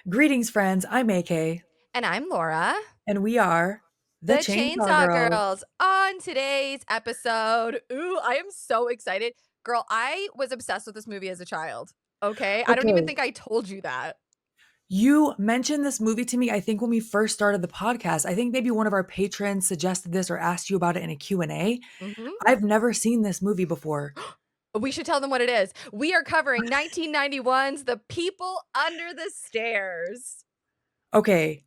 Greetings, friends. I'm AK, And I'm Laura, and we are the the Chainsaw Chainsaw Girls. Girls. On today's episode, ooh, I am so excited. Girl, I was obsessed with this movie as a child. Okay. I don't even Okay, think I told you that. you mentioned this movie to me, I think, when we first started the podcast. I think maybe one of our patrons suggested this or asked you about it in a Q&A. hmm I've never seen this movie before. We should tell them what it is. We are covering 1991's The People Under the Stairs. Okay,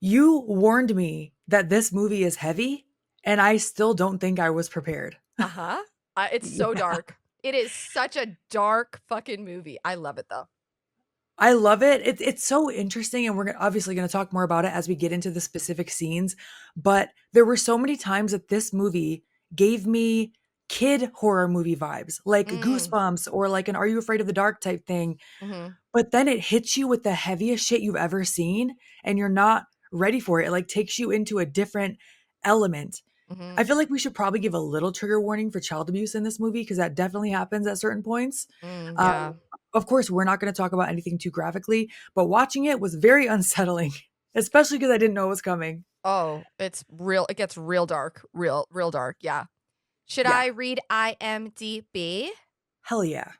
you warned me that this movie is heavy, and I still don't think I was prepared. Uh huh. It's so Yeah. dark. It is such a dark fucking movie. I love it though. I love it. It's so interesting, and we're obviously going to talk more about it as we get into the specific scenes. But there were so many times that this movie gave me kid horror movie vibes, like Mm. Goosebumps or like an Are You Afraid of the Dark type thing. hmm But then it hits you with the heaviest shit you've ever seen, and you're not ready for it. It like takes you into a different element. hmm I feel like we should probably give a little trigger warning for child abuse in this movie because that definitely happens at certain points. Um, yeah. of course, we're not going to talk about anything too graphically, but watching it was very unsettling, especially because I didn't know it was coming. Oh, it's real. It gets real dark. Real dark. Yeah. Should Yeah, I read IMDb? hell yeah.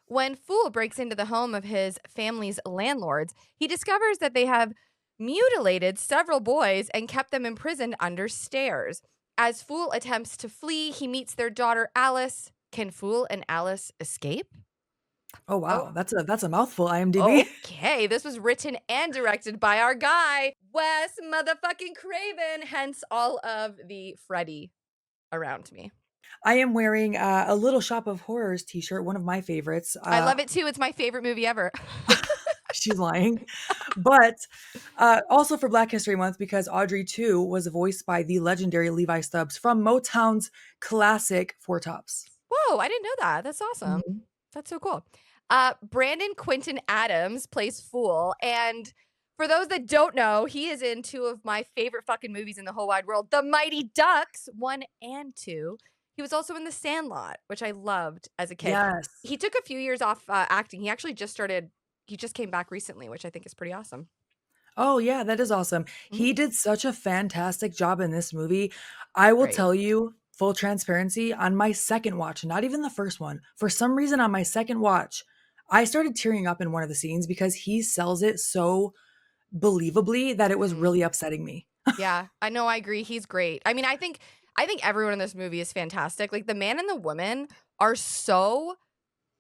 When Fool breaks into the home of his family's landlords, he discovers that they have mutilated several boys and kept them imprisoned under stairs. As Fool attempts to flee, he meets their daughter Alice. Can Fool and Alice escape? Oh Oh, wow, that's a mouthful. IMDb. okay. This was written and directed by our guy, Wes motherfucking Craven, hence all of the Freddy around me. I am wearing a Little Shop of Horrors T-shirt, one of my favorites. I love it too. It's my favorite movie ever. She's lying. But also for Black History Month, because Audrey 2 was voiced by the legendary Levi Stubbs from Motown's classic Four Tops. Whoa, I didn't know that. That's awesome. Mhm. That's so cool. Brandon Quinton Adams plays Fool. And for those that don't know, he is in two of my favorite fucking movies in the whole wide world, The Mighty Ducks 1 and 2. He was also in The Sandlot, which I loved as a kid. Yes. He took a few years off acting. He actually he just came back recently, which I think is pretty awesome. Oh, yeah, that is awesome. Mhm. He did such a fantastic job in this movie. I will Great. tell you, full transparency, on my second watch, not even the first one, for some reason on my second watch, I started tearing up in one of the scenes because he sells it so believably that it was Mhm. really upsetting me. Yeah, I know, I agree, he's great. I mean, I think everyone in this movie is fantastic. Like, the man and the woman are so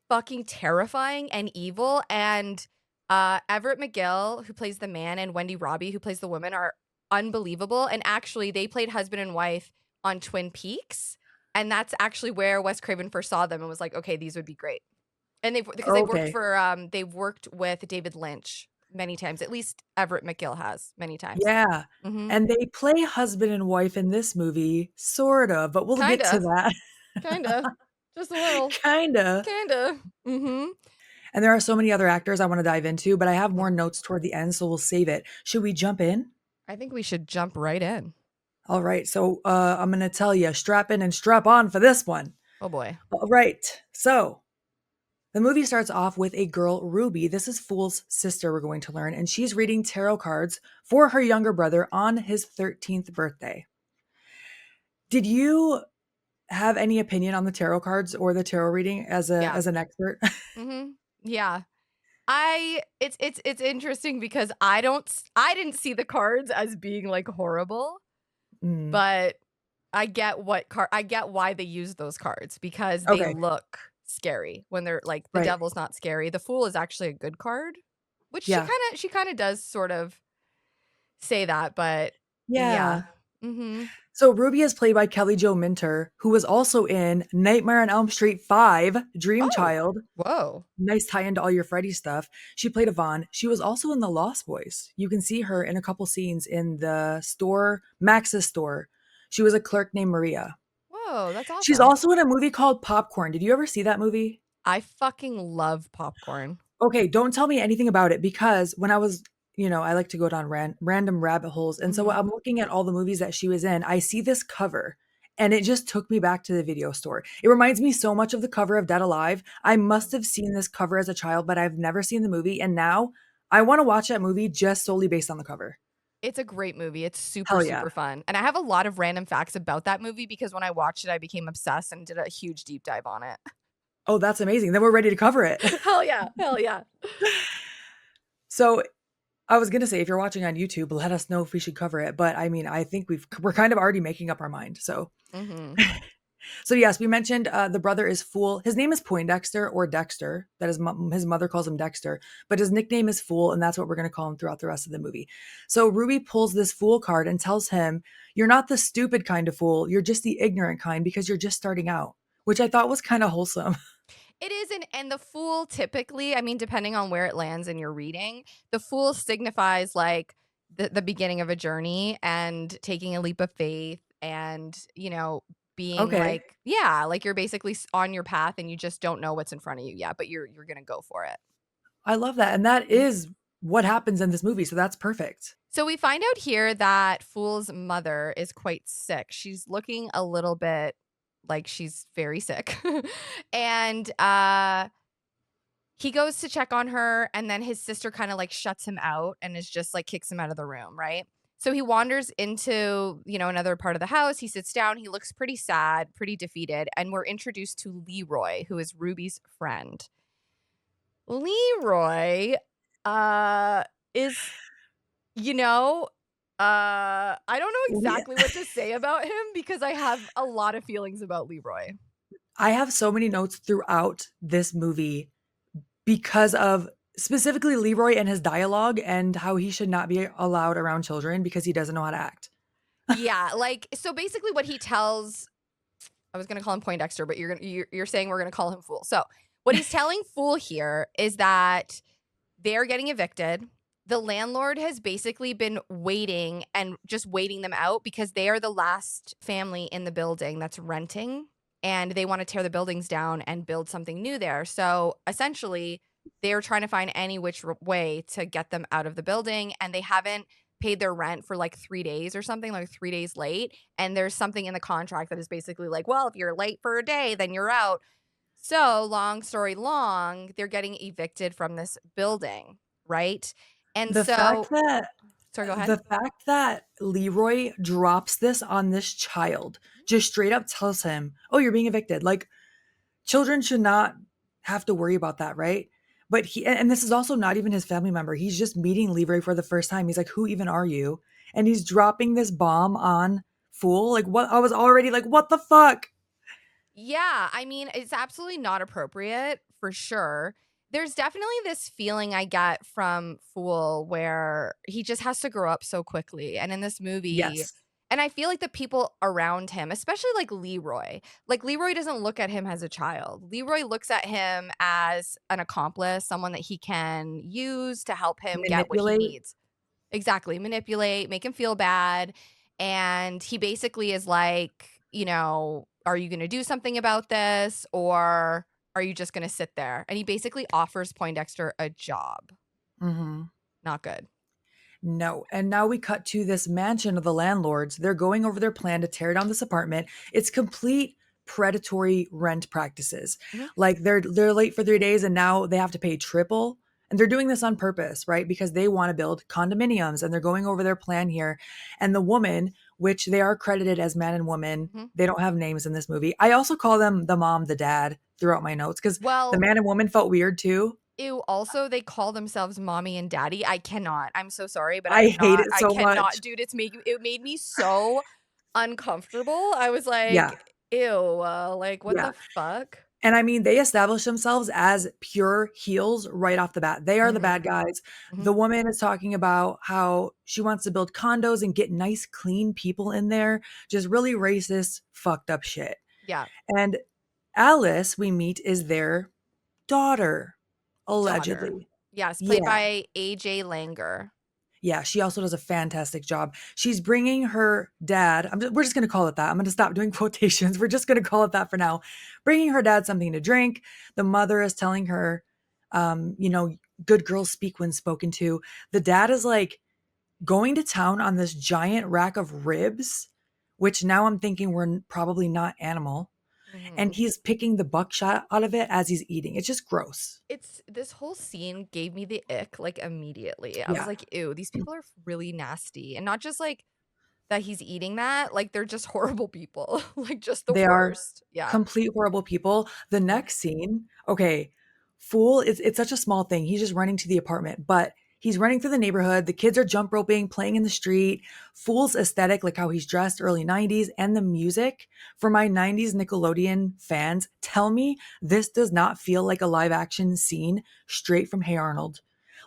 fucking terrifying and evil, and, Everett McGill, who plays the man, and Wendy Robbie, who plays the woman, are unbelievable, and actually, they played husband and wife on Twin Peaks, and that's actually where Wes Craven first saw them and was like, "Okay, these would be great." And because Okay. they've worked with David Lynch many times, at least Everett McGill has many times. Yeah, Mhm. and they play husband and wife in this movie, sort of, but we'll get to Kinda. that. Kinda. Just a little. Kinda. Kinda. Mhm. And there are so many other actors I wanna dive into, but I have Mhm. more notes toward the end, so we'll save it. Should we jump in? I think we should jump right in. Alright, so, I'm gonna tell you, strap in and strap on for this one. Oh boy. Alright, so the movie starts off with a girl, Ruby. This is Fool's sister, we're going to learn, and she's reading tarot cards for her younger brother on his 13th birthday. Did you have any opinion on the tarot cards or the tarot reading Yeah. as an expert? Mhm. Yeah. It's interesting because I didn't see the cards as being, like, horrible, Mm, but I get why they use those cards because they okay, look scary when they're like, the right. devil's not scary. The fool is actually a good card, which Yeah. she kinda does sort of say that, but yeah. Yeah. Mhm. So Ruby is played by Kelly Jo Minter, who was also in Nightmare on Elm Street 5, Dream Oh, Child. whoa. Nice tie into all your Freddy stuff. She played Yvonne. She was also in The Lost Boys. You can see her in a couple scenes in the store, Max's store. She was a clerk named Maria. Whoa, that's She's awesome. also in a movie called Popcorn. Did you ever see that movie? I fucking love popcorn. Okay, don't tell me anything about it because when I was, I like to go down random rabbit holes. And so Mhm. I'm looking at all the movies that she was in. I see this cover and it just took me back to the video store. It reminds me so much of the cover of Dead Alive. I must have seen this cover as a child, but I've never seen the movie. And now I want to watch that movie just solely based on the cover. It's a great movie. It's super, Hell yeah. super fun. And I have a lot of random facts about that movie because when I watched it, I became obsessed and did a huge deep dive on it. Oh, that's amazing. Then we're ready to cover it. Hell yeah. Hell yeah. So I was gonna say, if you're watching on YouTube, let us know if we should cover it. But I mean, I think we're kind of already making up our mind. So, Hmm. so yes, we mentioned the brother is Fool. His name is Poindexter or Dexter. That is his mother calls him Dexter, but his nickname is Fool, and that's what we're gonna call him throughout the rest of the movie. So Ruby pulls this Fool card and tells him, "You're not the stupid kind of fool. You're just the ignorant kind because you're just starting out," which I thought was kind of wholesome. It is, and the fool typically, I mean, depending on where it lands in your reading, the fool signifies like the beginning of a journey and taking a leap of faith and, being Okay, like, yeah, like you're basically on your path and you just don't know what's in front of you yet, but you're gonna go for it. I love that, and that is what happens in this movie. So that's perfect. So we find out here that Fool's mother is quite sick. She's looking a little bit like she's very sick. And he goes to check on her, and then his sister kind of like shuts him out and is just like kicks him out of the room, right? So he wanders into, another part of the house. He sits down, he looks pretty sad, pretty defeated, and we're introduced to Leroy, who is Ruby's friend. Leroy is I don't know We exactly what to say about him because I have a lot of feelings about Leroy. I have so many notes throughout this movie because of specifically Leroy and his dialogue and how he should not be allowed around children because he doesn't know how to act. Yeah, like so basically what he tells I was gonna call him Poindexter, but you're saying we're gonna call him Fool. So what he's telling Fool here is that they're getting evicted. The landlord has basically been waiting and just waiting them out because they are the last family in the building that's renting and they want to tear the buildings down and build something new there. So essentially, they're trying to find any which way to get them out of the building and they haven't paid their rent for like 3 days or something, like 3 days late. And there's something in the contract that is basically like, well, if you're late for a day, then you're out. So, long story long, they're getting evicted from this building, right? And The fact so that sorry, go ahead. the fact that Leroy drops this on this child, just straight up tells him, "Oh, you're being evicted." Like children should not have to worry about that, right? But and this is also not even his family member. He's just meeting Leroy for the first time. He's like, "Who even are you?" And he's dropping this bomb on Fool. Like what I was already like, "What the fuck?" Yeah, I mean, it's absolutely not appropriate for sure. There's definitely this feeling I get from Fool where he just has to grow up so quickly. And in this movie, Yes. and I feel like the people around him, especially like Leroy doesn't look at him as a child. Leroy looks at him as an accomplice, someone that he can use to help him get what he Manipulate. needs. Exactly, manipulate, make him feel bad, and he basically is like, "Are you gonna do something about this, or are you just gonna sit there?" And he basically offers Poindexter a job. Mhm. Not good. No. And now we cut to this mansion of the landlords. They're going over their plan to tear down this apartment. It's complete predatory rent practices. Mhm. Like they're late for 3 days and now they have to pay triple. And they're doing this on purpose, right? Because they want to build condominiums and they're going over their plan here. And the woman, which they are credited as man and woman, Mhm. they don't have names in this movie. I also call them the mom, the dad throughout my notes because the Well, man and woman felt weird too. ew, also, they call themselves mommy and daddy. I cannot. I'm so sorry, but I hate it I so cannot, much. dude, it made me so uncomfortable. I was Yeah. like, "Ew, like, what Yeah. the fuck?" And I mean, they establish themselves as pure heels right off the bat. They are the Mhm, bad guys. mhm. The woman is talking about how she wants to build condos and get nice, clean people in there. Just really racist, fucked up shit. Yeah, And Alice, we meet, is their daughter, daughter. allegedly. Yes, played Yeah. by AJ Langer. Yeah, she also does a fantastic job. She's bringing her dad. We're just going to call it that. I'm going to stop doing quotations. We're just going to call it that for now. Bringing her dad something to drink. The mother is telling her, you know, good girls speak when spoken to. The dad is like going to town on this giant rack of ribs, which now I'm thinking were probably not animal. and Mhm. he's picking the buckshot out of it as he's eating. It's just gross. It's this whole scene gave me the ick, like, immediately. I was Yeah. like, "Ew, these people are really nasty." And not just, like, that he's eating that, like, they're just horrible people, like, just the They are worst. Yeah. complete horrible people. The Mhm. next scene, okay, Fool, it's such a small thing. He's just running to the apartment, but he's running through the neighborhood. The kids are jump roping, playing in the street. Fool's aesthetic, like how he's dressed, early 90s, and the music for my 90s Nickelodeon fans, tell me this does not feel like a live action scene straight from Hey Arnold.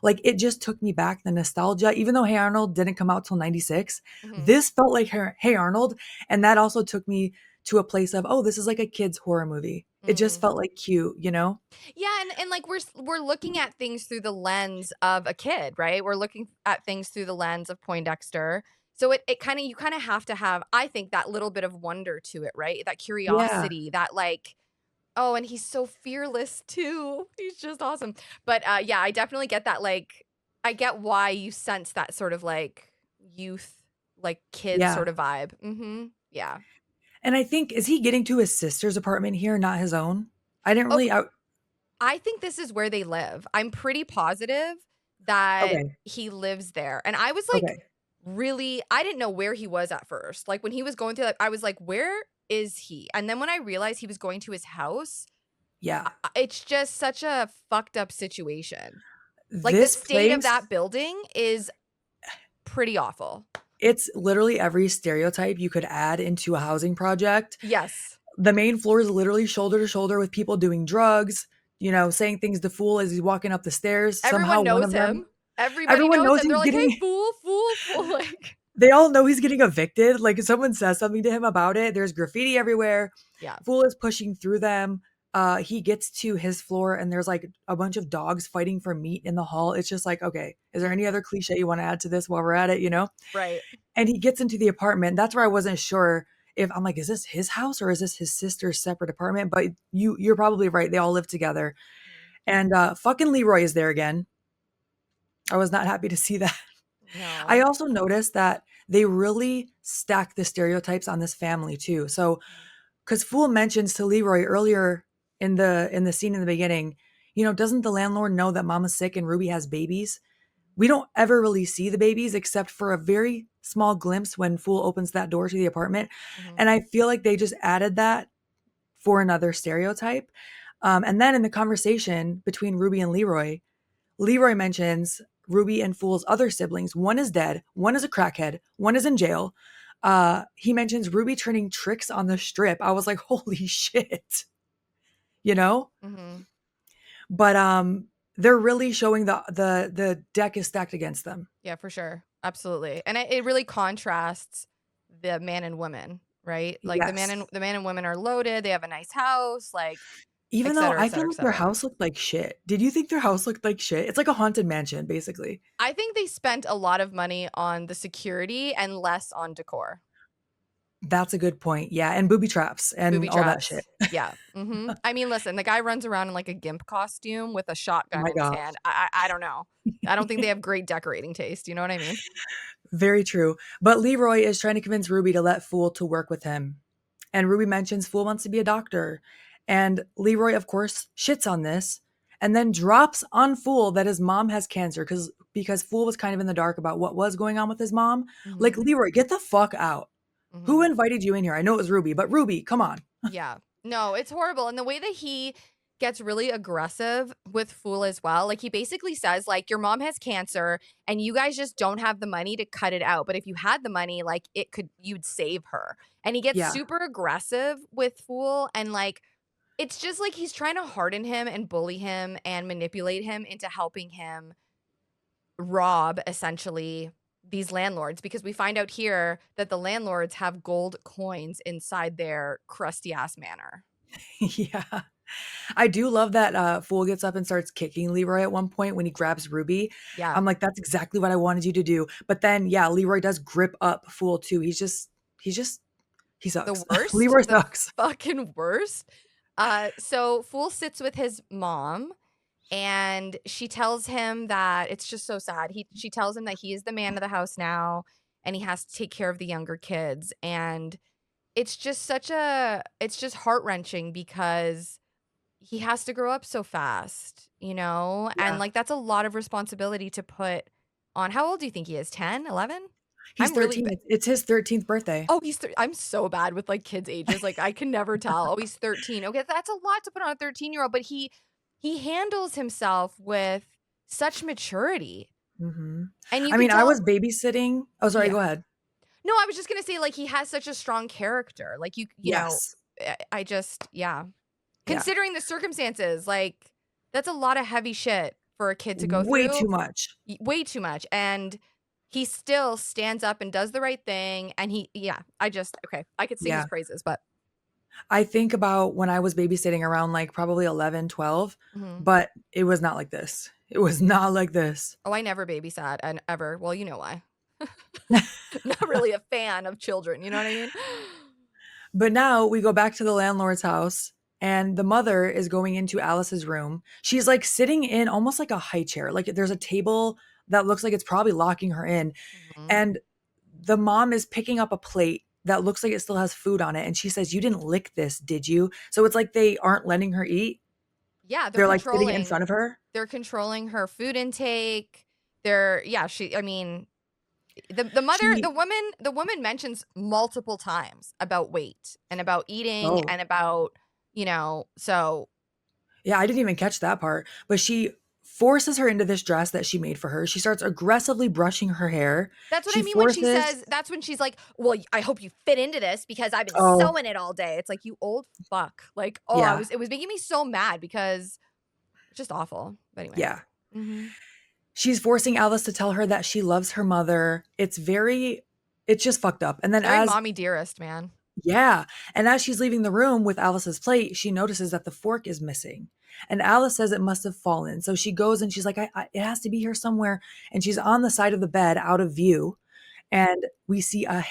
Like it just took me back the nostalgia, even though Hey Arnold didn't come out till 96. Mhm. This felt like Hey Arnold. And that also took me to a place of, oh, this is like a kid's horror movie. It just Mhm. felt like cute, you know? Yeah, and, like, we're looking at things through the lens of a kid, right? We're looking at things through the lens of Poindexter. So it kinda you kinda have to have, I think, that little bit of wonder to it, right? That Yeah. curiosity, that, like, oh, and he's so fearless too. He's just awesome. But, yeah, I definitely get that, like, I get why you sense that sort of, like, youth, like, kid Yeah. sort of vibe. Mhm. Yeah. And I think, is he getting to his sister's apartment here, not his own? I didn't really Okay, out. I think this is where they live. I'm pretty positive that Okay. he lives there, and I was, like, Okay. really I didn't know where he was at first. Like, when he was going through that, I was like, "Where is he?" And then when I realized he was going to his house, Yeah. it's just such a fucked up situation. Like, the This state of place, that building is pretty awful. it's literally every stereotype you could add into a housing project. Yes. The main floor is literally shoulder to shoulder with people doing drugs, saying things to Fool as he's walking up the stairs. Somehow Everyone one knows of them, him. Everybody everyone knows knows him. They're he's like, "Hey, getting fool, fool, fool," like they all know he's getting evicted. Like if someone says something to him about it, there's graffiti everywhere. Yeah. Fool is pushing through them. He gets to his floor and there's like a bunch of dogs fighting for meat in the hall. It's just like, okay, is there any Mhm. other cliche you want to add to this while we're at it? Right. And he gets into the apartment. That's where I wasn't sure if I'm like, is this his house or is this his sister's separate apartment? But you're probably right. They all live together. Mhm. And fucking Leroy is there again. I was not happy to see that. I No. also noticed that they really stack the stereotypes on this family too. So, Mhm. because Fool mentions to Leroy earlier in the scene in the beginning, doesn't the landlord know that Mama's sick and Ruby has babies? We don't ever really see the babies except for a very small glimpse when Fool opens that door to the apartment, Mhm. and I feel like they just added that for another stereotype. And then in the conversation between Ruby and Leroy mentions Ruby and Fool's other siblings. One is dead, one is a crackhead, one is in jail. He mentions Ruby turning tricks on the strip. I was like, holy shit, you know? Mhm. But they're really showing the deck is stacked against them. Yeah, for sure. Absolutely. And it really contrasts the man and woman, right? Like Yes. the man and women are loaded, they have a nice house, like Even et though cetera, et I feel cetera, et like their cetera. house looked like shit. Did you think their house looked like shit? It's like a haunted mansion, basically. I think they spent a lot of money on the security and less on decor. That's a good point. Yeah, and booby traps and Booby all that shit. traps. Yeah. Mhm. I mean, listen, the guy runs around in like a gimp costume with a shotgun My in his God. hand. I don't know. I don't think they have great decorating taste. You know what I mean? Very true. But Leroy is trying to convince Ruby to let Fool to work with him. And Ruby mentions Fool wants to be a doctor. And Leroy, of course, shits on this and then drops on Fool that his mom has cancer because Fool was kind of in the dark about what was going on with his mom. Like, Mhm. Leroy, get the fuck out. Who Mhm. invited you in here? I know it was Ruby, but Ruby, come on. Yeah. No, it's horrible. And the way that he gets really aggressive with Fool as well. Like he basically says like your mom has cancer and you guys just don't have the money to cut it out, but if you had the money like you'd save her. And he gets Yeah. super aggressive with Fool and like it's just like he's trying to harden him and bully him and manipulate him into helping him rob essentially these landlords because we find out here that the landlords have gold coins inside their crusty ass manor. Yeah. I do love that Fool gets up and starts kicking Leroy at one point when he grabs Ruby. Yeah. I'm like, that's exactly what I wanted you to do. But then, yeah, Leroy does grip up Fool too. He The sucks. worst, Leroy the sucks. fucking worst. So Fool sits with his mom and she tells him that it's just so sad. She tells him that he is the man of the house now and he has to take care of the younger kids. And it's just it's just heart-wrenching because he has to grow up so fast, you know? And, Yeah. like, that's a lot of responsibility to put on how old do you think he is? 10, 11? He's I'm really 13. It's his 13th birthday. oh, I'm so bad with, like, kids' ages, like, I can never tell. Oh, he's 13. Okay, that's a lot to put on a 13-year-old, but he handles himself with such maturity, Mhm. and you I can mean, I tell was babysitting. Oh, sorry, yeah. go ahead. No, I was just gonna say, like, he has such a strong character, like, you know, Yes. I just yeah. Yeah. Considering the circumstances, like, that's a lot of heavy shit for a kid to go Way through, too much. way too much, and he still stands up and does the right thing, and yeah, I just okay, I could sing his Yeah. praises, but I think about when I was babysitting around, like, probably 11, 12, mhm. but it was not like this. It was not like this. Oh, I never babysat and ever. Well, you know why. Not really a fan of children, you know what I mean? But now we go back to the landlord's house, and the mother is going into Alice's room. She's, like, sitting in almost like a high chair. Like, there's a table that looks like it's probably locking her in, Mhm. and the mom is picking up a plate that looks like it still has food on it, and she says, "You didn't lick this, did you?" So it's like they aren't letting her eat. Yeah, They're, like, sitting in front of her. they're controlling her food intake. They're yeah, I mean, She the woman mentions multiple times about weight and about eating Oh. and about, so Yeah, I didn't even catch that part, but she forces her into this dress that she made for her. She starts aggressively brushing her hair. that's what She I mean when she forces says that's when she's like, "Well, I hope you fit into this because I've been Oh, sewing it all day." It's like, "You old fuck." Like, oh, yeah, it was making me so mad because it's just awful. But anyway. yeah. Mhm. She's forcing Alice to tell her that she loves her mother. It's just fucked up. And then Very as mommy dearest, man. Yeah, and as she's leaving the room with Alice's plate, she notices that the fork is missing. And Alice says it must have fallen. So she goes and she's like, it has to be here somewhere. And she's on the side of the bed out of view. And we see a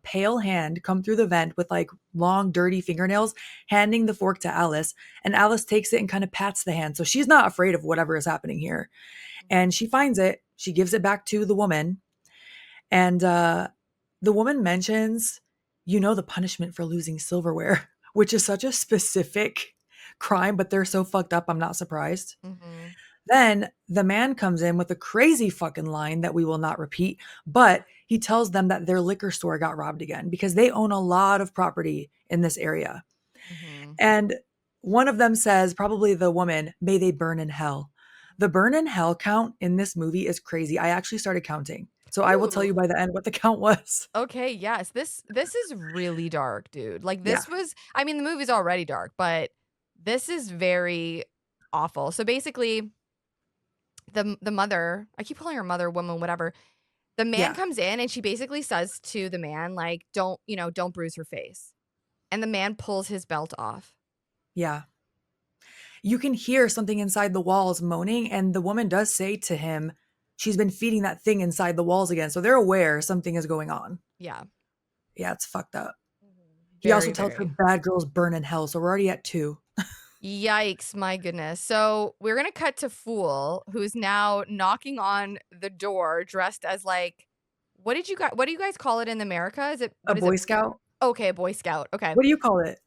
pale hand come through the vent with like long, dirty fingernails, handing the fork to Alice. And Alice takes it and kind of pats the hand. So she's not afraid of whatever is happening here. And she finds it. She gives it back to the woman. And the woman mentions, the punishment for losing silverware, which is such a specific crime, but they're so fucked up. I'm not surprised. Mhm. Then the man comes in with a crazy fucking line that we will not repeat, but he tells them that their liquor store got robbed again because they own a lot of property in this area. Mhm. And one of them says, probably the woman, may they burn in hell. The burn in hell count in this movie is crazy. I actually started counting. So I will tell Ooh. you by the end what the count was. Okay, yes. This is really dark, dude. Like Yeah. this was I mean the movie's already dark, but this is very awful. So basically the mother, I keep calling her mother, woman, whatever. The man Yeah. comes in and she basically says to the man like don't bruise her face. And the man pulls his belt off. Yeah. You can hear something inside the walls moaning, and the woman does say to him, she's been feeding that thing inside the walls again. So they're aware something is going on. Yeah. Yeah, it's fucked up. He also Very, tells her very. bad girls burn in hell. So we're already at two. Yikes, my goodness. So we're gonna cut to Fool, who's now knocking on the door dressed as like what do you guys call it in America? A what is it? Boy Scout? Okay, Boy Scout. Okay. What do you call it?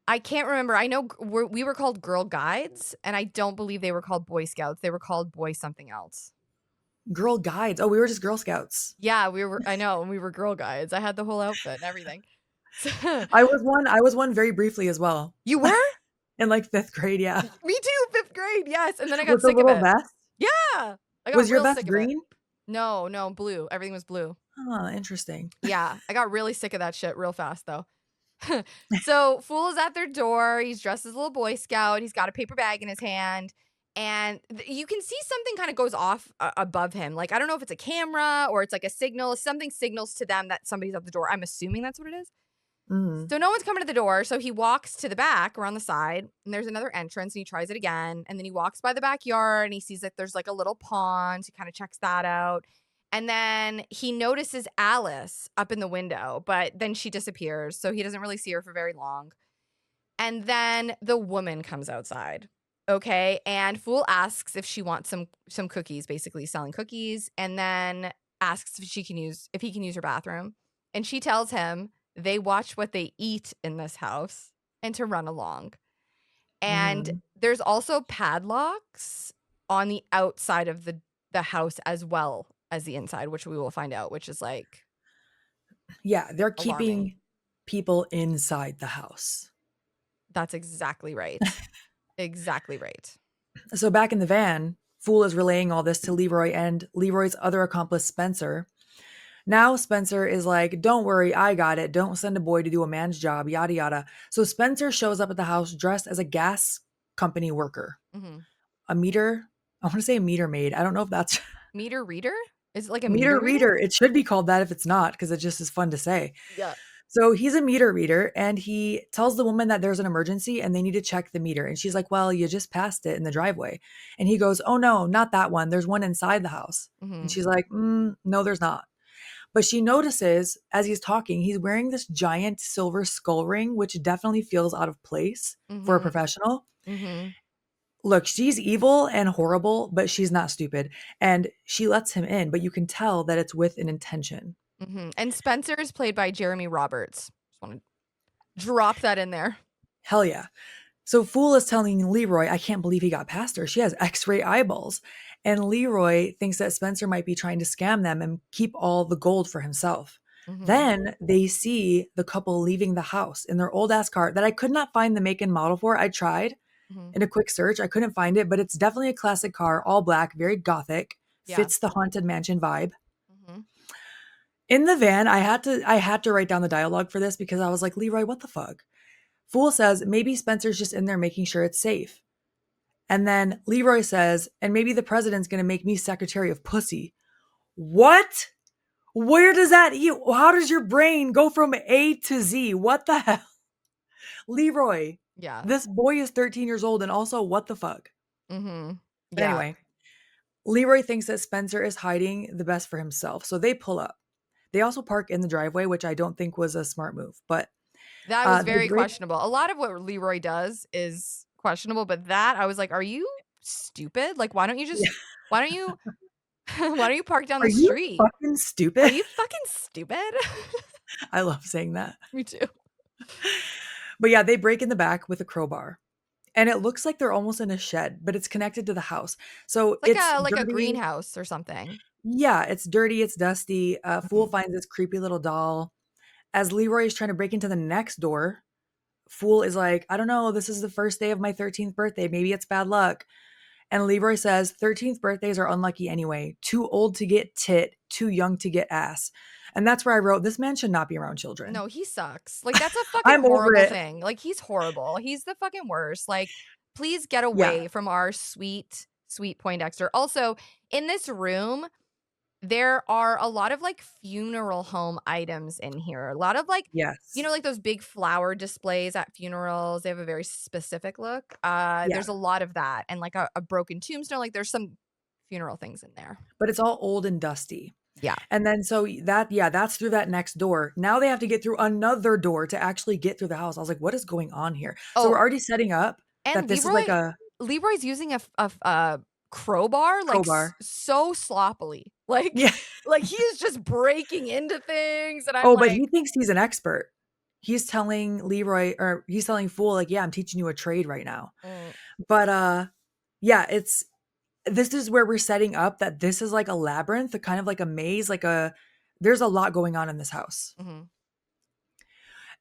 I can't remember. I know we were called Girl Guides, and I don't believe they were called Boy Scouts. They were called Boy something else. Girl guides. Oh, we were just Girl Scouts. Yeah, I know, and we were Girl Guides. I had the whole outfit and everything. I was one very briefly as well. You were? In like 5th grade, yeah. Me too, 5th grade. Yes, and then I got With the sick of little it. vest? Yeah. I got Was your real vest sick of it. green? No, no, blue. Everything was blue. Huh, interesting. Yeah, I got really sick of that shit real fast though. So Fool is at their door. He's dressed as a little Boy Scout. He's got a paper bag in his hand. And you can see something kind of goes off above him. Like, I don't know if it's a camera or it's like a signal. Something signals to them that somebody's at the door. I'm assuming that's what it is. Mhm. So no one's coming to the door. So he walks to the back or on the side, and there's another entrance, and he tries it again. And then he walks by the backyard and he sees that there's like a little pond. He kind of checks that out. And then he notices Alice up in the window, but then she disappears. So he doesn't really see her for very long. And then the woman comes outside. Okay. And Fool asks if she wants some cookies, basically selling cookies, and then asks if he can use her bathroom. And she tells him they watch what they eat in this house and to run along. And Mhm. there's also padlocks on the outside of the house as well as the inside, which we will find out, which is like Yeah, they're alarming. keeping people inside the house. That's exactly right. Exactly right. So back in the van, Fool is relaying all this to Leroy and Leroy's other accomplice, Spencer. Now Spencer is like, don't worry, I got it. Don't send a boy to do a man's job, yada yada. So Spencer shows up at the house dressed as a gas company worker, Mhm. a meter. I want to say a meter maid. I don't know if that's Meter reader? Is it like a meter meter reader? reader. It should be called that if it's not, because it just is fun to say. Yeah. So he's a meter reader and he tells the woman that there's an emergency and they need to check the meter. And she's like, well, you just passed it in the driveway. And he goes, oh, no, not that one. There's one inside the house. And Mhm. she's like, no, there's not. But she notices as he's talking, he's wearing this giant silver skull ring, which definitely feels out of place for a Mhm. professional. Mhm. Look, she's evil and horrible, but she's not stupid. And she lets him in, but you can tell that it's with an intention. Mhm. And Spencer is played by Jeremy Roberts. Just want to drop that in there. Hell yeah. So Fool is telling Leroy, I can't believe he got past her. She has x-ray eyeballs. And Leroy thinks that Spencer might be trying to scam them and keep all the gold for himself. Mhm. Then they see the couple leaving the house in their old ass car that I could not find the make and model for. I tried Mhm. in a quick search. I couldn't find it, but it's definitely a classic car, all black, very gothic, Yeah. fits the haunted mansion vibe. Mhm. In the van, I had to write down the dialogue for this because I was like, Leroy, what the fuck? Fool says maybe Spencer's just in there making sure it's safe. And then Leroy says, and maybe the president's going to make me secretary of pussy. What? Where does that you how does your brain go from A to Z? What the hell? Leroy, Yeah. this boy is 13 years old and also what the fuck? Mhm. But Yeah. anyway, Leroy thinks that Spencer is hiding the best for himself. So they pull up. They also park in the driveway, which I don't think was a smart move. But That was they very break. questionable. A lot of what Leroy does is questionable, but that I was like, "Are you stupid? Like, why don't you why don't you park down Are the you street? fucking Are stupid? you fucking stupid?" I love saying that. Me too. But yeah, they break in the back with a crowbar. And it looks like they're almost in a shed, but it's connected to the house. So it's Like a dirty. greenhouse or something. Yeah, it's dirty, it's dusty. Fool Mhm. finds this creepy little doll. As Leroy is trying to break into the next door, Fool is like, I don't know, this is the first day of my 13th birthday. Maybe it's bad luck. And Leroy says, 13th birthdays are unlucky anyway. Too old to get tit, too young to get ass. And that's where I wrote, this man should not be around children. No, he sucks. Like, that's a fucking I'm over horrible it. thing. Like, he's horrible. He's the fucking worst. Like, please get Yeah. away from our sweet, sweet Poindexter. Also, in this room, there are a lot of, like, funeral home items in here. A lot of, like, Yes. like those big flower displays at funerals. They have a very specific look. Yeah. There's a lot of that and, like, a broken tombstone. Like, there's some funeral things in there. But it's all old and dusty. Yeah. And then so that yeah, that's through that next door. Now they have to get through another door to actually get through the house. I was like, "What is going on here?" So we're Oh, already setting up that and this is like a Leroy's using a crowbar, like, crowbar. so sloppily. Yeah. Like, he is just breaking into things, and I'm Oh, but like, he thinks he's an expert. He's telling Leroy or he's telling Fool like, "Yeah, I'm teaching you a trade right now." "Mm, But yeah, it's this is where we're setting up that this is like a labyrinth, a kind of like a maze, like a there's a lot going on in this house. mhm,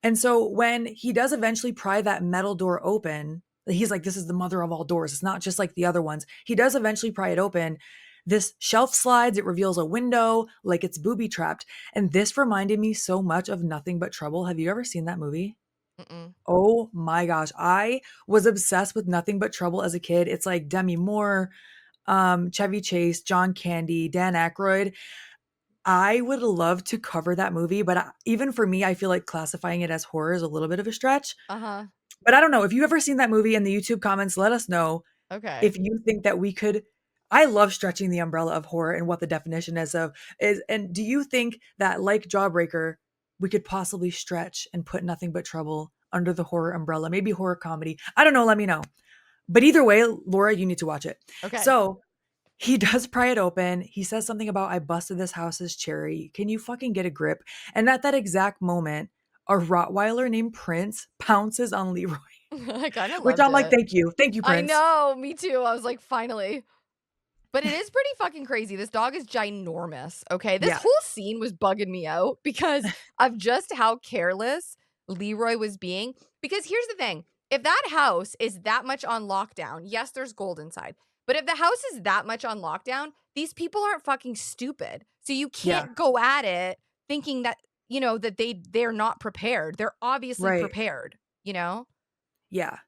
And so when he does eventually pry that metal door open, he's like, this is the mother of all doors. It's not just like the other ones. He does eventually pry it open. This shelf slides, it reveals a window, like it's booby trapped. And this reminded me so much of Nothing But Trouble. Have you ever seen that movie? mm-mm." Oh my gosh. I was obsessed with Nothing But Trouble as a kid. It's like Demi Moore, Chevy Chase, John Candy, Dan Aykroyd. I would love to cover that movie, but even for me, I feel like classifying it as horror is a little bit of a stretch. Uh-huh. But I don't know, if you ever seen that movie in the YouTube comments, let us know Okay. if you think that we could I love stretching the umbrella of horror and what the definition is and do you think that like Jawbreaker, we could possibly stretch and put Nothing But Trouble under the horror umbrella, maybe horror comedy? I don't know, let me know. But either way, Laura, you need to watch it. Okay. So he does pry it open. He says something about, I busted this house's cherry. Can you fucking get a grip? And at that exact moment, a Rottweiler named Prince pounces on Leroy, I kind of which loved I'm like, it. thank you. Thank you, I Prince. know, me too. I was like, finally. But it is pretty fucking crazy. This dog is ginormous, okay? This Yeah. whole scene was bugging me out because of just how careless Leroy was being. Because here's the thing. If that house is that much on lockdown, yes, there's gold inside. But if the house is that much on lockdown, these people aren't fucking stupid. So you Yeah. can't go at it thinking that, that they're not prepared. They're obviously Right. prepared, you know? Yeah.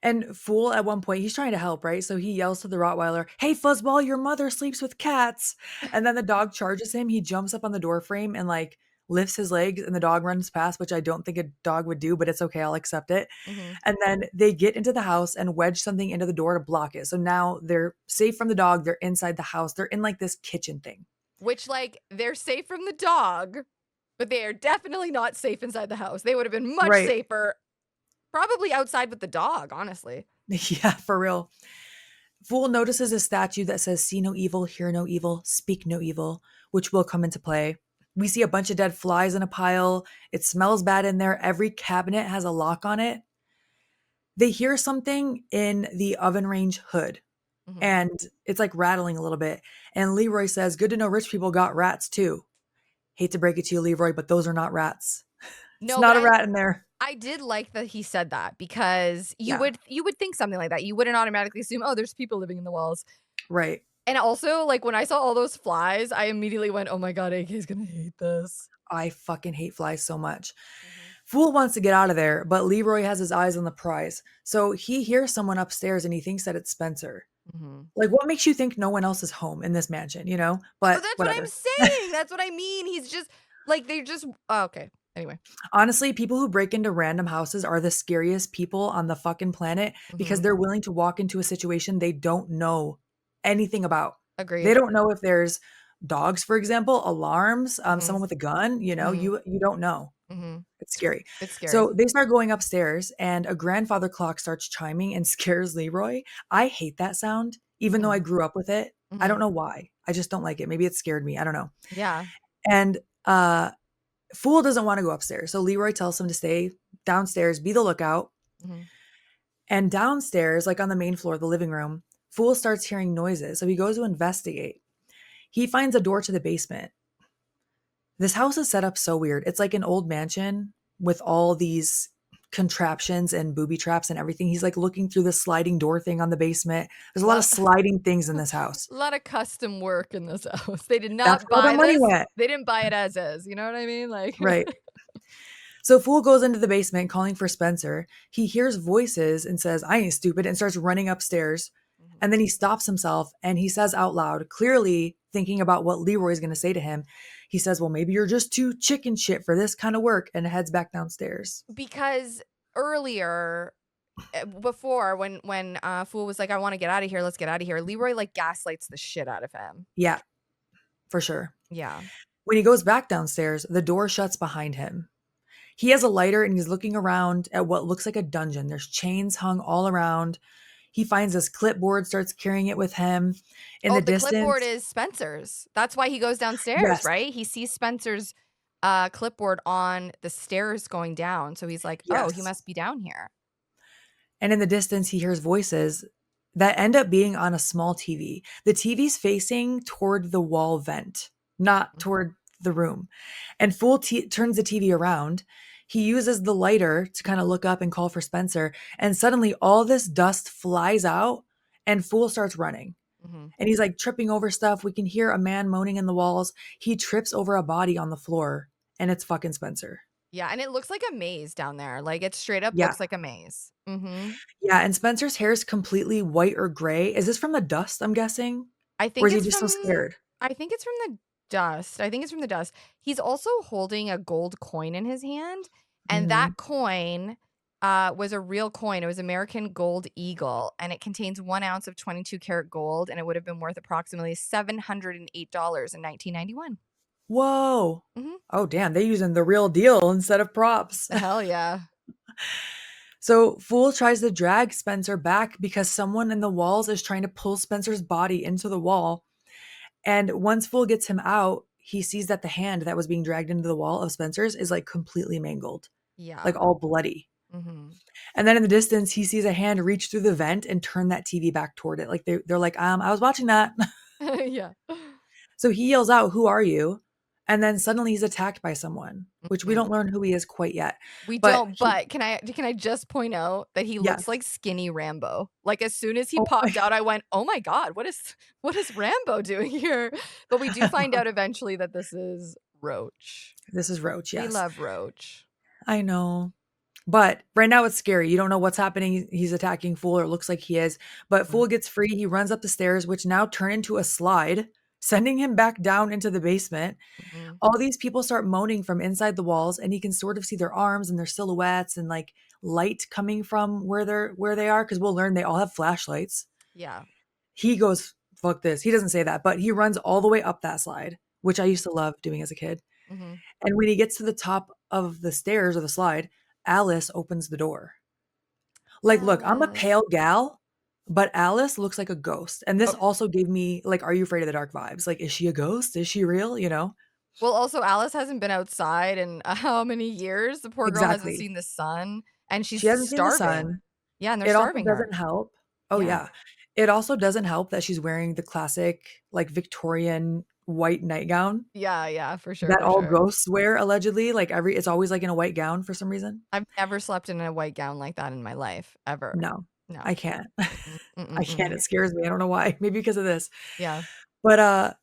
And Fool, at one point, he's trying to help, right? So he yells to the Rottweiler, "Hey, Fuzzball, your mother sleeps with cats." And then the dog charges him. He jumps up on the door frame and like lifts his legs, and the dog runs past, which I don't think a dog would do, but it's okay. I'll accept it. Mhm. And then they get into the house and wedge something into the door to block it. So now they're safe from the dog. They're inside the house. They're in like this kitchen thing. Which, like, they're safe from the dog, but they are definitely not safe inside the house. They would have been much Right. safer, probably outside with the dog, honestly. Yeah, for real. Fool notices a statue that says, "See no evil, hear no evil, speak no evil," which will come into play. We see a bunch of dead flies in a pile. It smells bad in there. Every cabinet has a lock on it. They hear something in the oven range hood, Mhm. and it's like rattling a little bit. And Leroy says, "Good to know rich people got rats too." Hate to break it to you, Leroy, but those are not rats. It's No, but not a rat in there. I did like that he said that because you Yeah, would think something like that. You wouldn't automatically assume, oh, there's people living in the walls. right. And also, like, when I saw all those flies, I immediately went, oh my God, AK's gonna hate this. I fucking hate flies so much. Mhm. Fool wants to get out of there, but Leroy has his eyes on the prize. So he hears someone upstairs and he thinks that it's Spencer. Mhm. Like, what makes you think no one else is home in this mansion, you know? Oh, But that's what I'm whatever. saying. That's what I mean. He's just like they just okay. Anyway. Honestly, people who break into random houses are the scariest people on the fucking planet because Mhm. they're willing to walk into a situation they don't know anything about. They Agreed. don't know if there's dogs, for example, alarms, Mhm. someone with a gun, Mhm. you don't know. Mhm. It's scary. It's scary. So they start going upstairs and a grandfather clock starts chiming and scares Leroy. I hate that sound, even though I Mhm. grew up with it. I don't Mhm. know why. I just don't like it. Maybe it scared me. I don't know. Yeah. And Fool doesn't want to go upstairs. So Leroy tells him to stay downstairs, be the lookout. Mhm. And downstairs, like on the main floor of the living room, Fool starts hearing noises. So he goes to investigate. He finds a door to the basement. This house is set up so weird. It's like an old mansion with all these contraptions and booby traps and everything. He's like looking through the sliding door thing on the basement. There's a lot of Lot sliding things in this house. a lot of custom work in this house. They did That's not where all their buy money this. went. They didn't buy it as is. You know what I mean? Like Right. So Fool goes into the basement calling for Spencer. He hears voices and says, "I ain't stupid," and starts running upstairs. Mhm. And then he stops himself and he says out loud, clearly thinking about what Leroy's going to say to him. He says, "Well, maybe you're just too chicken shit for this kind of work," and heads back downstairs. Because earlier before when Fool was like, I want to get out of here, let's get out of here. Leroy like gaslights the shit out of him. Yeah, for sure. Yeah. When he goes back downstairs, the door shuts behind him. He has a lighter and he's looking around at what looks like a dungeon. There's chains hung all around. He finds this clipboard, starts carrying it with him. In Oh, the the clipboard distance, is Spencer's. That's why he goes downstairs, yes, right? He sees Spencer's clipboard on the stairs going down. So he's like, oh, he yes. must be down here. And in the distance, he hears voices that end up being on a small TV. The TV's facing toward the wall vent, not Mhm. toward the room. And Fool turns the TV around. He uses the lighter to kind of look up and call for Spencer. And suddenly, all this dust flies out, and Fool starts running. Mhm. And he's like tripping over stuff. We can hear a man moaning in the walls. He trips over a body on the floor, and it's fucking Spencer. Yeah, and it looks like a maze down there. Like it straight up Yeah. looks like a maze. Mhm. Yeah. And Spencer's hair is completely white or gray. Is this from the dust, I'm guessing? I Or think is he it's just so from scared? I think it's from the dust. I think it's from the dust. He's also holding a gold coin in his hand, and Mhm. that coin was a real coin. It was American Gold Eagle, and it contains 1 ounce of 22 karat gold, and it would have been worth approximately $708 in 1991. Whoa. Hmm. Oh, damn. They're using the real deal instead of props. Hell yeah. So Fool tries to drag Spencer back because someone in the walls is trying to pull Spencer's body into the wall. And once Fool gets him out, he sees that the hand that was being dragged into the wall of Spencer's is like completely mangled, Yeah. like all bloody. Mm-hmm. And then in the distance, he sees a hand reach through the vent and turn that TV back toward it. Like they're like, I was watching that. Yeah. So he yells out, "Who are you?" And then suddenly he's attacked by someone, which we Mhm. don't learn who he is quite yet. We But don't, he, but can I just point out that he looks yes. like skinny Rambo? Like, as soon as he Oh my popped out, I went, "Oh my god, what is Rambo doing here?" But we do find out eventually that this is Roach. This is Roach, We yes. love Roach. I know. But right now it's scary. You don't know what's happening. He's attacking Fool, or it looks like he is. But Mhm, Fool gets free. He runs up the stairs, which now turn into a slide, sending him back down into the basement. mhm. All these people start moaning from inside the walls, and he can sort of see their arms and their silhouettes and like light coming from where they are, because we'll learn they all have flashlights. Yeah. He goes, fuck this. He doesn't say that, but he runs all the way up that slide, which I used to love doing as a kid. Mhm. And when he gets to the top of the stairs or the slide, Alice opens the door. Like, look, I'm a Alice. pale gal, but Alice looks like a ghost. And this Oh, also gave me like, Are You Afraid of the Dark vibes? Like, is she a ghost? Is she real? You know? well, also, Alice hasn't been outside in how many years? The poor girl hasn't Exactly. seen the sun, and she's She hasn't seen the starving. sun. Yeah, and they're It also starving her. doesn't help. Oh, Yeah. yeah. It also doesn't help that she's wearing the classic, like, Victorian white nightgown Yeah, yeah, that for all sure. ghosts wear, allegedly. Like, it's always like in a white gown for some reason. I've never slept in a white gown like that in my life, ever. No, No. I can't. Mm-mm, mm-mm, I can't. mm-mm. It scares me. I don't know why. Maybe because of this. Yeah. But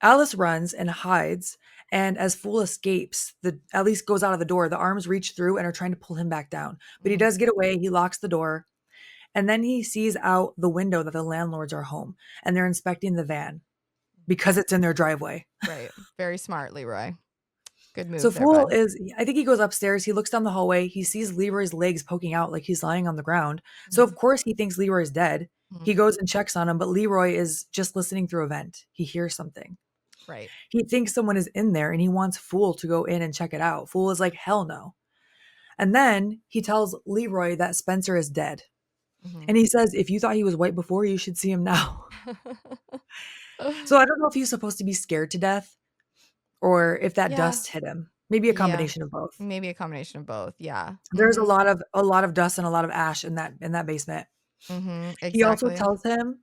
Alice runs and hides, and as Fool escapes, the at least goes out of the door. The arms reach through and are trying to pull him back down. But he Mhm, does get away. He locks the door, and then he sees out the window that the landlords are home and they're inspecting the van because it's in their driveway. right. Very smart, Leroy. Good So move there, Fool bud. is, I think he goes upstairs. He looks down the hallway. He sees Leroy's legs poking out like he's lying on the ground. So, Mhm, of course, he thinks Leroy's dead. mhm. He goes and checks on him, but Leroy is just listening through a vent. He hears something. Right. He thinks someone is in there and he wants Fool to go in and check it out. Fool is like, hell no. And then he tells Leroy that Spencer is dead. Mhm. And he says, if you thought he was white before, you should see him now. So I don't know if he's supposed to be scared to death or if that Yeah, dust hit him. Maybe a yeah. combination of both. Maybe a combination of both, yeah. There's Mhm, a lot of dust and a lot of ash in that basement. mhm, He also exactly. tells him,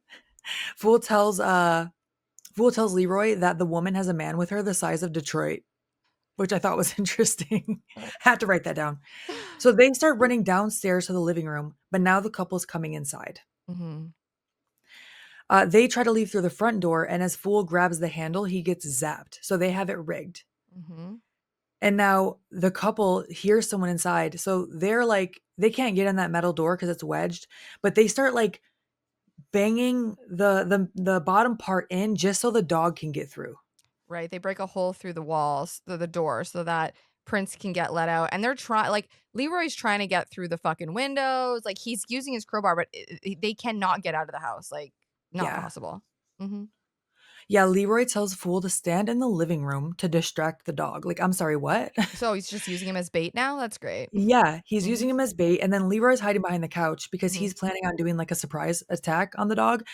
Fool tells Fool tells Leroy that the woman has a man with her the size of Detroit, which I thought was interesting. Had to write that down. So they start running downstairs to the living room, but now the couple's coming inside. Mhm, They try to leave through the front door, and as Fool grabs the handle, he gets zapped. So they have it rigged. mhm. And now the couple hears someone inside. So they're like, they can't get in that metal door because it's wedged, but they start like banging the bottom part in just so the dog can get through. Right, they break a hole through the walls, the door, so that Prince can get let out, and they're trying like, Leroy's trying to get through the fucking windows, like, he's using his crowbar, but they cannot get out of the house, like, not Yeah. possible. Mhm. Yeah, Leroy tells Fool to stand in the living room to distract the dog. Like, I'm sorry, what? So he's just using him as bait now? That's great. Yeah, he's Mhm, using him as bait, and then Leroy's hiding behind the couch because mhm. he's planning on doing like a surprise attack on the dog.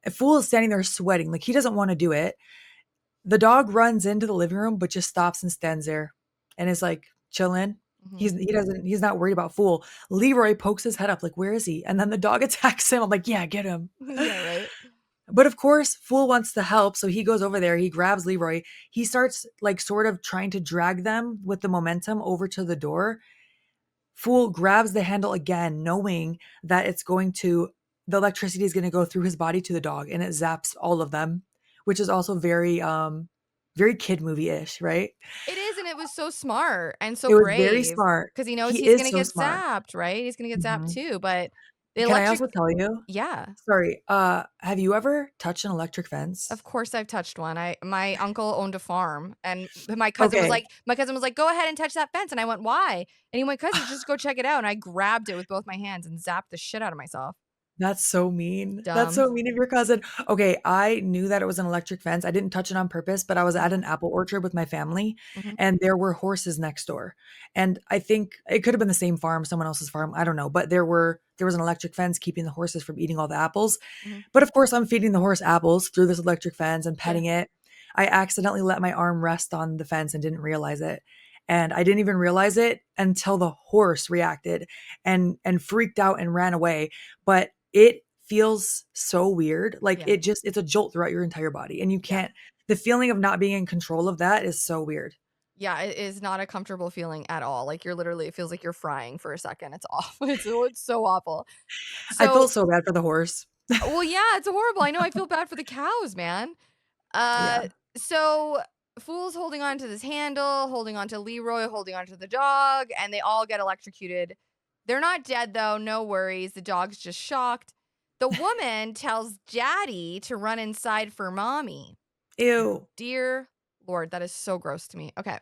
And Fool is standing there sweating, like he doesn't want to do it. The dog runs into the living room, but just stops and stands there and is like chilling. Mhm. He's not worried about Fool. Leroy pokes his head up, like, where is he? And then the dog attacks him. I'm like, yeah, get him. Yeah, right? But of course, Fool wants to help, so he goes over there, he grabs Leroy. He starts like sort of trying to drag them with the momentum over to the door. Fool grabs the handle again, knowing that the electricity is going to go through his body to the dog and it zaps all of them, which is also very kid movie-ish, right? It is, and it was so smart and so It was very brave smart. because he knows He he's is gonna so get smart. zapped, right? He's gonna get zapped Mhm. too, but the Can I electric also tell you? yeah. Sorry, have you ever touched an electric fence? Of course I've touched one. My uncle owned a farm, and Okay. my cousin was like, "Go ahead and touch that fence." And I went, "Why?" And he went, "'Cause just go check it out." And I grabbed it with both my hands and zapped the shit out of myself. That's so mean. That's Dumb. so mean of your cousin. Okay, I knew that it was an electric fence. I didn't touch it on purpose, but I was at Mhm, an apple orchard with my family, mhm, and there were horses next door. And I think it could have been the same farm, someone else's farm, I don't know, but there was an electric fence keeping the horses from eating all the apples. mhm. But of course, I'm feeding the horse apples through this electric fence and Sure. petting it. I accidentally let my arm rest on the fence and didn't realize it. And I didn't even realize it until the horse reacted and freaked out and ran away. But it feels so weird. Like Yeah. it's a jolt throughout your entire body. And you Yeah. can't, the feeling of not being in control of that is so weird. Yeah, it is not a comfortable feeling at all. Like you're literally, it feels like you're frying for a second. It's awful. It's so awful. I So, felt so bad for the horse. well, yeah, it's horrible. I know. I feel bad for the cows, man. Yeah. So Fool's holding on to this handle, holding on to Leroy, holding on to the dog, and they all get electrocuted. They're not dead though, no worries. The dog's just shocked. The woman tells Daddy to run inside for mommy. Ew. Dear Lord, that is so gross to me. Okay.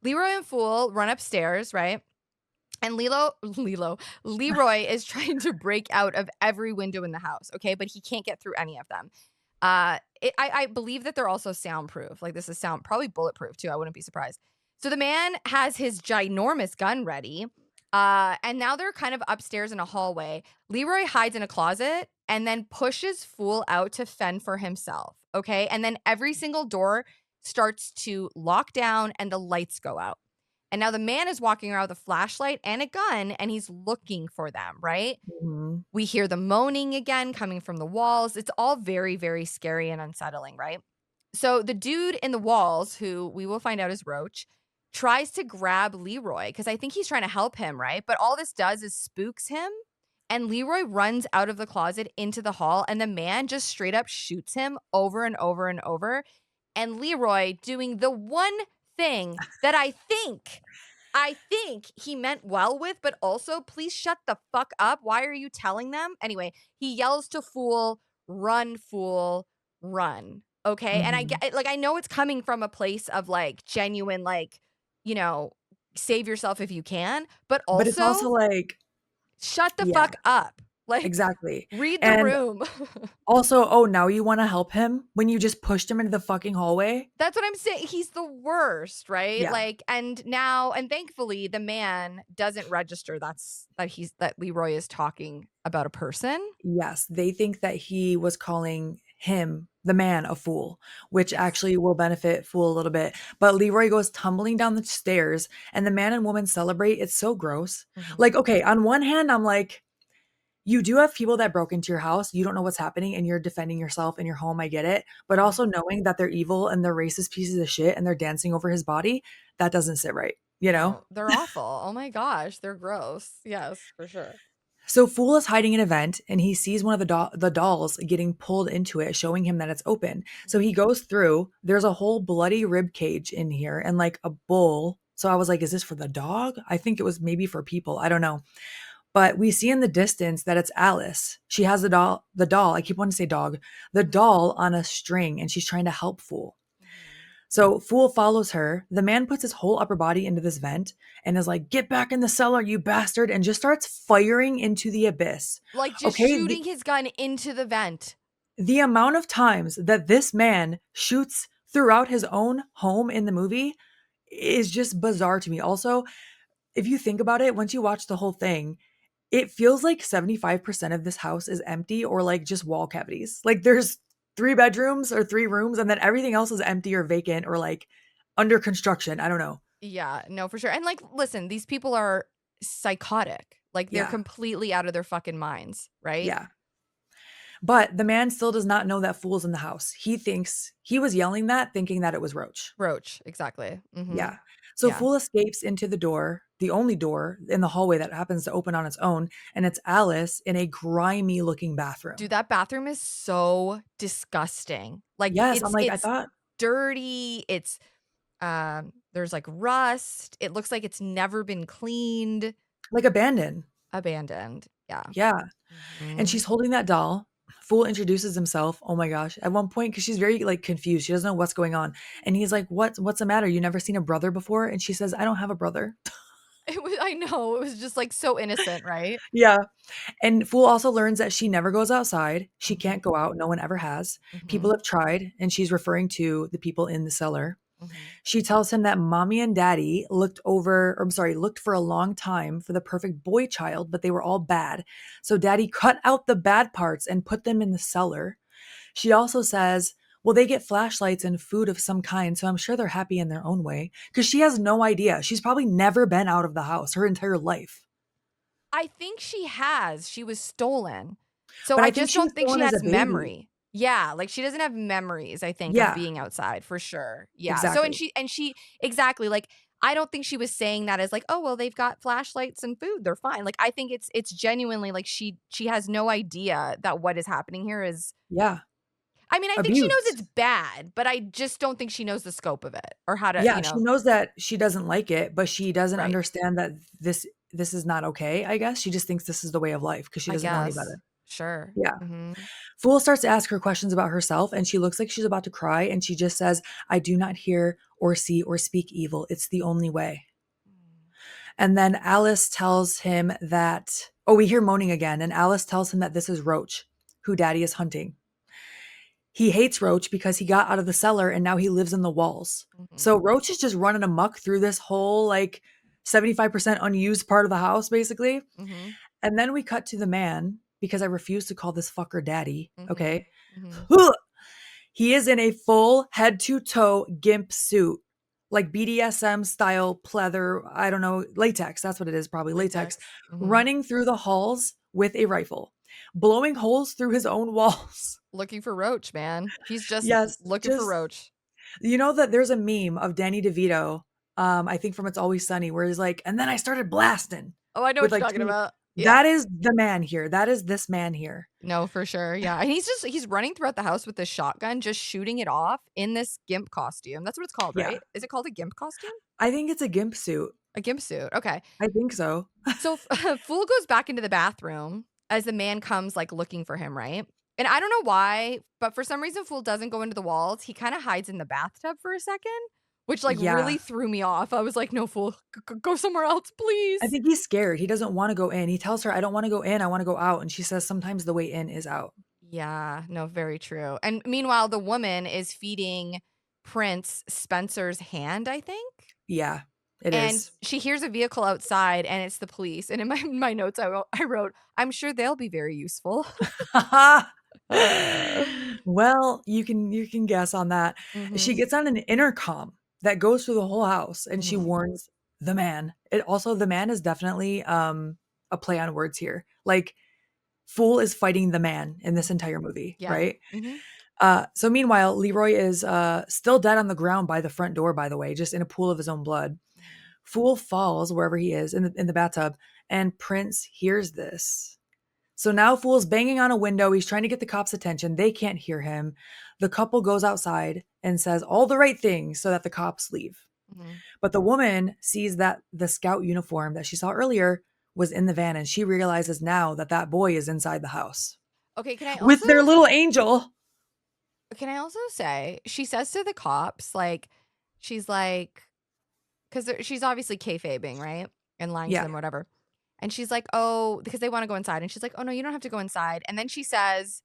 Leroy and Fool run upstairs, right? And Leroy is trying to break out of every window in the house, okay? But he can't get through any of them. I believe that they're also soundproof. Like this is probably bulletproof too. I wouldn't be surprised. So the man has his ginormous gun ready. And now they're kind of upstairs in a hallway. Leroy hides in a closet and then pushes Fool out to fend for himself. Okay. And then every single door starts to lock down and the lights go out. And now the man is walking around with a flashlight and a gun and he's looking for them, right? Mhm. We hear the moaning again coming from the walls. It's all very, very scary and unsettling, right? So the dude in the walls, who we will find out is Roach, tries to grab Leroy because I think he's trying to help him, right? But all this does is spooks him. And Leroy runs out of the closet into the hall, and the man just straight up shoots him over and over and over. And Leroy doing the one thing that I think he meant well with, but also please shut the fuck up. Why are you telling them? Anyway, he yells to Fool, run, run. Okay. And I Mhm. get like, I know it's coming from a place of like genuine, like, you know, save yourself if you can, but But it's also also like, shut the yeah, fuck up. Like, exactly. read the And room. also, oh, now you want to help him when you just pushed him into the fucking hallway? That's what I'm saying. He's the worst, right? Yeah. Like, and thankfully, the man doesn't register that Leroy is talking about a person. Yes, they think that he was calling him, the man, a fool, which Yes. actually will benefit Fool a little bit. But Leroy goes tumbling down the stairs and the man and woman celebrate. It's so gross. Mhm. Like, okay, on one hand, I'm like, you do have people that broke into your house. You don't know what's happening and you're defending yourself in your home. I get it. But Mhm. also knowing that they're evil and they're racist pieces of shit and they're dancing over his body, that doesn't sit right, you know? No, they're awful. Oh my gosh, they're gross. Yes, for sure. So Fool is hiding an event and he sees one of the dolls getting pulled into it, showing him that it's open. So he goes through. There's a whole bloody rib cage in here and like a bull. So I was like, is this for the dog? I think it was maybe for people. I don't know. But we see in the distance that it's Alice. She has the doll. I keep wanting to say dog, the doll on a string, and she's trying to help Fool. Mhm. So Fool follows her. The man puts his whole upper body into this vent and is like, "Get back in the cellar, you bastard," and just starts firing into the abyss. Like just Okay, shooting his gun into the vent. the amount of times that this man shoots throughout his own home in the movie is just bizarre to me. Also, if you think about it, once you watch the whole thing, it feels like 75% of this house is empty or like just wall cavities. Like there's 3 bedrooms or 3 rooms and then everything else is empty or vacant or like under construction. I don't know. Yeah, no, for sure. And like, listen, these people are psychotic. Like they're Yeah. completely out of their fucking minds, right? Yeah. But the man still does not know that Fool's in the house. He thinks he was yelling that thinking that it was Roach. Roach, exactly. Yeah. So Yeah. Fool escapes into the door, the only door in the hallway that happens to open on its own, and it's Alice in a grimy looking bathroom. Dude, that bathroom is so disgusting. Like Yes, I'm it's like, I it's thought dirty. It's there's like rust. It looks like it's never been cleaned, like abandoned. abandoned. Yeah. Yeah. And Mhm. she's holding that doll. Fool introduces himself. Oh my gosh. At one point, because she's very like confused. She doesn't know what's going on. And he's like, what's the matter? You never seen a brother before? And she says, I don't have a brother. I know, it was just like so innocent, right? Yeah. And Fool also learns that she never goes outside. She Mhm. can't go out. No one ever has. People Mhm. have tried, and she's referring to the people in the cellar. Mhm. She tells him that mommy and daddy looked for a long time for the perfect boy child, but they were all bad. So daddy cut out the bad parts and put them in the cellar. She also says, Well, they get flashlights and food of some kind, so I'm sure they're happy in their own way. Because she has no idea. She's probably never been out of the house her entire life. I think she has. She was stolen. So But I I think just she was don't think she stolen as a has baby. memory. Yeah, like she doesn't have memories, I think, of Yeah, being outside for sure. Yeah. So exactly. and she exactly like I don't think she was saying that as like, "Oh, well, they've got flashlights and food. They're fine." Like I think it's genuinely like she has no idea that what is happening here is Yeah. I mean, I think she knows Abuse. it's bad, but I just don't think she knows the scope of it or how to, Yeah, she knows that she doesn't like it, but she doesn't right. understand that this is not okay, I guess. She just thinks this is the way of life because she I doesn't know any guess. better. Sure. Yeah. Mhm. Fool starts to ask her questions about herself, and she looks like she's about to cry, and she just says, "I do not hear or see or speak evil. It's the only way." And then Alice tells him that, oh, we hear moaning again, and Alice tells him that this is Roach, who Daddy is hunting. He hates Roach because he got out of the cellar and now he lives in the walls. So Mhm. Roach is just running amok through this whole like 75% unused part of the house, basically. Mhm. And then we cut to the man because I refuse to call this fucker daddy. Mhm. Okay. Mhm. He is in a full head to toe gimp suit, like BDSM style pleather. I don't know, latex. That's what it is, probably latex, Latex. Mhm. running through the halls with a rifle, blowing holes through his own walls. Looking for Roach, man. He's just Yes, looking for just Roach. you know that there's a meme of Danny DeVito, I think from It's Always Sunny, where he's like, and then I started blasting Oh, I know with what you're like talking two. about. Yeah. That is the man here. That is this man here. No, for sure. Yeah. And he's running throughout the house with this shotgun, just shooting it off in this gimp costume. That's what it's called, Yeah. right? Is it called a gimp costume? I think it's a gimp suit. A gimp suit. Okay. I think so. So Fool goes back into the bathroom as the man comes like looking for him, right? And I don't know why, but for some reason Fool doesn't go into the walls. He kind of hides in the bathtub for a second, which like Yeah. really threw me off. I was like, "No, Fool, go somewhere else, I please." think he's scared. He doesn't want to go in. He tells her, I don't want to go in. I want to go out. And she says, sometimes the way in is out. Yeah, no, very true. And meanwhile, the woman is feeding Prince Spencer's hand, I think. Yeah, it And is. she hears a vehicle outside and it's the police. And in my notes I wrote, "I'm sure they'll be very useful." Well, you can guess on that. She Mhm. gets on an intercom that goes through the whole house and she Mhm. warns the man. It also the man is definitely a play on words here. Like Fool is fighting the man in this entire movie, Yeah. right? Mhm. So meanwhile, Leroy is still dead on the ground by the front door, by the way, just in a pool of his own blood. Mhm. Fool falls wherever he is in the bathtub, and Prince hears this. So now Fool's banging on a window. He's trying to get the cops' attention. They can't hear him. The couple goes outside and says all the right things so that the cops leave. Mhm. But the woman sees that the scout uniform that she saw earlier was in the van, and she realizes now that that boy is inside the house Okay, with their little angel. can I also say she says to the cops like she's like cuz she's obviously kayfabing, right? And lying to Yeah, them whatever. And she's like, "Oh, because they want to go inside." And she's like, "Oh no, you don't have to go inside." And then she says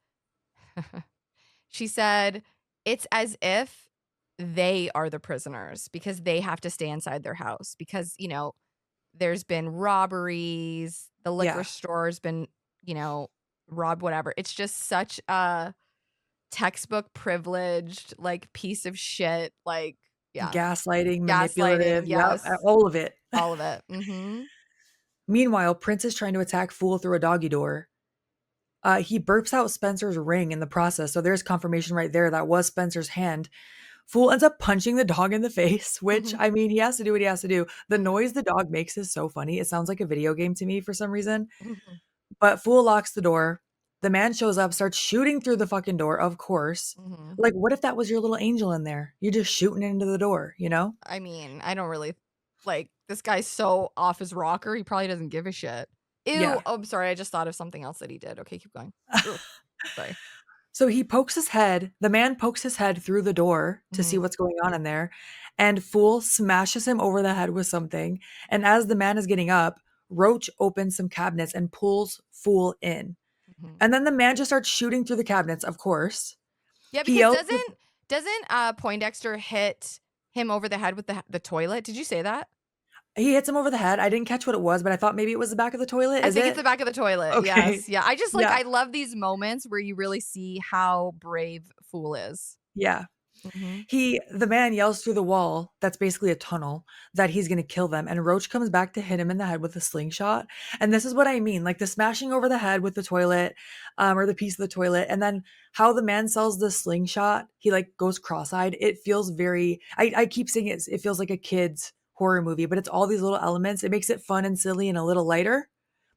she said, "It's as if they are the prisoners because they have to stay inside their house because, there's been robberies, the liquor yeah. store's been, you know, robbed, whatever." It's just such a textbook privileged, like, piece of shit, like, yeah, Gaslighting, gaslighting, manipulative. Yep, yes, all of it. all of it. Mhm. Meanwhile, Prince is trying to attack Fool through a doggy door. He burps out Spencer's ring in the process, so there's confirmation right there that was Spencer's hand. Fool ends up punching the dog in the face, which, Mhm. I mean, he has to do what he has to do. The Mhm. noise the dog makes is so funny. It sounds like a video game to me for some reason. Mhm. But Fool locks the door. The man shows up, starts shooting through the fucking door, of course. Mhm. Like, what if that was your little angel in there? You're just shooting into the door, you know? I mean, I don't really like, this guy's so off his rocker, he probably doesn't give a shit. Ew, Yeah. oh, I'm sorry, I just thought of something else that he did. Okay, keep going. Ugh, sorry. So he pokes his head, the man pokes his head through the door to see Mhm. what's going on in there, and Fool smashes him over the head with something. And as the man is getting up, Roach opens some cabinets and pulls Fool in. Mhm. And then the man just starts shooting through the cabinets, of course. Yeah, He because yells, doesn't Poindexter hit him over the head with the toilet? Did you say that? he hits him over the head. I didn't catch what it was, but I thought maybe it was the back of the toilet. I Is think it's the it? back of the toilet. Okay. Yes. Yeah. I just like Yeah. I love these moments where you really see how brave Fool is. Yeah. Mhm. The man yells through the wall, that's basically a tunnel, that he's gonna kill them, and Roach comes back to hit him in the head with a slingshot, and this is what I mean, like, the smashing over the head with the toilet, or the piece of the toilet, and then how the man sells the slingshot, he, like, goes cross-eyed, it feels very I keep saying it feels like a kid's horror movie, but it's all these little elements, it makes it fun and silly and a little lighter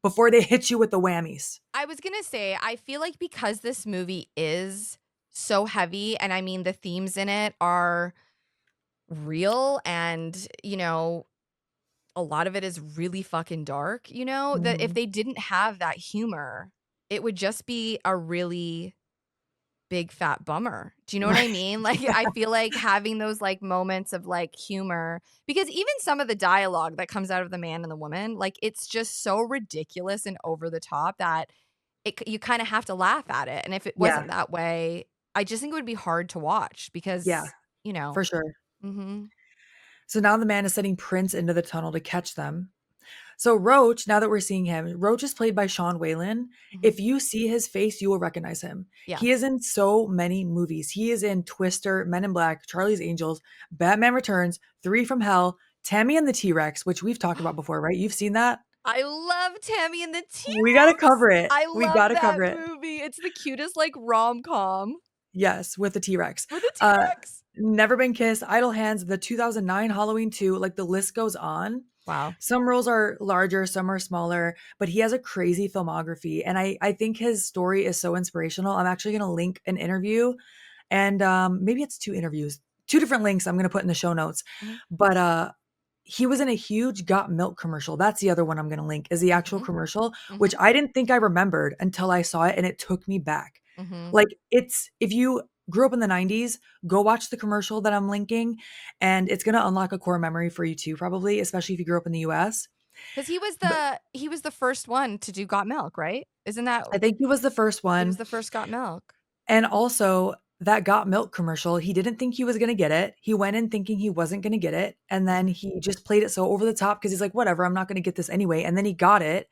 before they hit you with the whammies. I was gonna say, I feel like because this movie is so heavy, and I mean the themes in it are real and, a lot of it is really fucking dark, that if Mhm. they didn't have that humor, it would just be a really big fat bummer. Do you know what I Right. mean? Like, I feel like having those, like, moments of, like, humor because even some of the dialogue that comes out of the man and the woman, like, it's just so ridiculous and over the top that you kinda have to laugh at it, and if it Yeah, wasn't that way, I just think it would be hard to watch yeah, because, you know for sure. Mhm, So now the man is sending Prince into the tunnel to catch them. So Roach, now that we're seeing him, Roach is played by Sean Whalen. mhm. If you see his face, you will recognize him. Yeah. He is in so many movies. He is in Twister, Men in Black, Charlie's Angels, Batman Returns, Three from Hell, Tammy and the T-Rex, which we've talked about before, right? You've seen that? I love Tammy and the We gotta T-Rex. cover it. I We love gotta that cover it. movie. It's the cutest, like, rom-com Yes, with the T-Rex. with a Uh, T-Rex. Never Been Kissed, Idle Hands, the 2009 Halloween 2, like the list goes on. Wow. Some roles are larger, some are smaller, but he has a crazy filmography, and I think his story is so inspirational. I'm actually gonna link an interview, and, maybe it's 2 interviews, 2 different links I'm gonna put in the show notes, Mhm, but, he was in a huge Got Milk commercial. That's the other one I'm gonna link, is the actual mhm, commercial, which mhm, I didn't think I remembered until I saw it, and it took me back. mhm. Like, it's if you grew up in the '90s, go watch the commercial that I'm linking, and it's gonna unlock a core memory for you too, probably, especially if you grew up in the US. 'Cause he was But the first one to do Got Milk, right? Isn't that I think he was the first he was one, the first Got Milk? and also that Got Milk commercial, he didn't think he was gonna get it. He went in thinking he wasn't gonna get it, and then Mhm. he just played it so over the top because he's like, "Whatever, I'm not gonna get this anyway," and then he got it,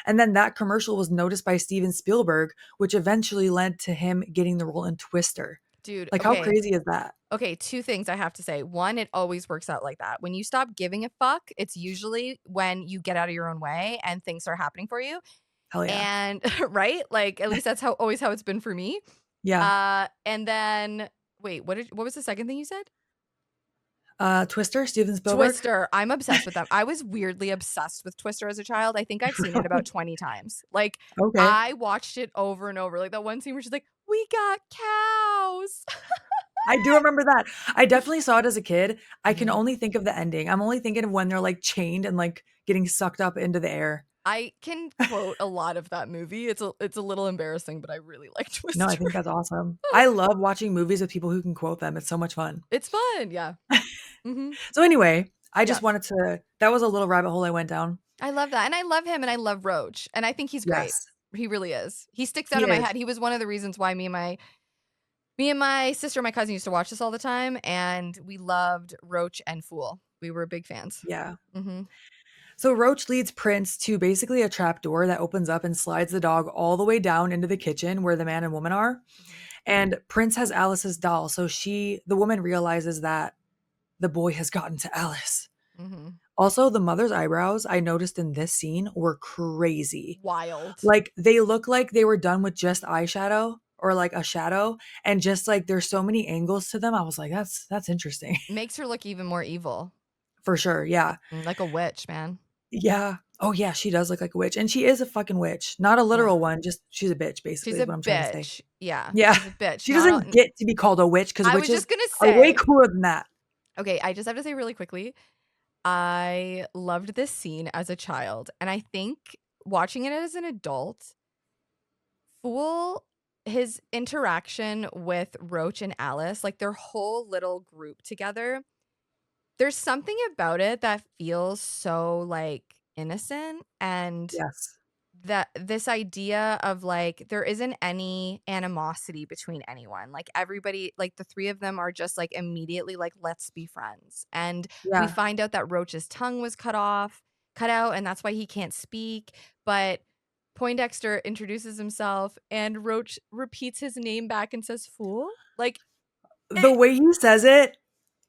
and then that commercial was noticed by Steven Spielberg, which eventually led to him getting the role in Twister. Dude, Like, how okay. crazy is that? Okay, 2 things I have to say. 1, it always works out like that. When you stop giving a fuck, it's usually when you get out of your own way and things are happening for you, Hell yeah. and right? Like, at least that's how it's been for me. Yeah. And then wait, what was the second thing you said? Twister, Steven Spielberg? Twister. I'm obsessed with them. I was weirdly obsessed with Twister as a child. I think I've seen it about Really? 20 times. Like, Okay. I watched it over and over. Like that one scene where she's like, "We got cows." I do remember that. I definitely saw it as a kid. I can Mhm. only think of the ending. I'm only thinking of when they're, like, chained and, like, getting sucked up into the air. I can quote a lot of that movie. It's a little embarrassing, but I really like No, I Twister. think that's awesome. I love watching movies with people who can quote them. It's so much fun. It's fun, yeah. Mhm. So anyway, I just Yes. wanted to that was a little rabbit hole I went down. I love that, and I love him, and I love Roach, and I think he's great. Yes, He really is. He sticks out he in my is. head. He was one of the reasons why me and my sister and my cousin used to watch this all the time, and we loved Roach and Fool. We were big fans. Yeah. Mhm. So Roach leads Prince to basically a trap door that opens up and slides the dog all the way down into the kitchen where the man and woman are. Mhm. And Prince has Alice's doll. So the woman realizes that the boy has gotten to Alice. Mhm. Also, the mother's eyebrows I noticed in this scene were crazy. Wild. Like, they look like they were done with just eyeshadow or like a shadow, and just like there's so many angles to them. I was like, that's interesting. Makes her look even more evil. For sure. Yeah. Like a witch, man. Yeah. Oh yeah, she does look like a witch. And she is a fucking witch. Not a Yeah. literal one, just she's a bitch, basically, She's is a what I'm trying to say. bitch. Yeah, Yeah. she's a bitch. She Not doesn't on get to be called a witch because I was witches just gonna are way say cooler than that. okay, I just have to say really quickly, I loved this scene as a child, and I think watching it as an adult, Fool his interaction with Roach and Alice, like, their whole little group together, there's something about it that feels so, like, innocent and Yes. that this idea of, like, there isn't any animosity between anyone, like, everybody like, the 3 of them are just, like, immediately like, "Let's be friends," and we Yeah. find out that Roach's tongue was cut out, and that's why he can't speak, but Poindexter introduces himself, and Roach repeats his name back and says, "Fool?" Like, the It- way he says it,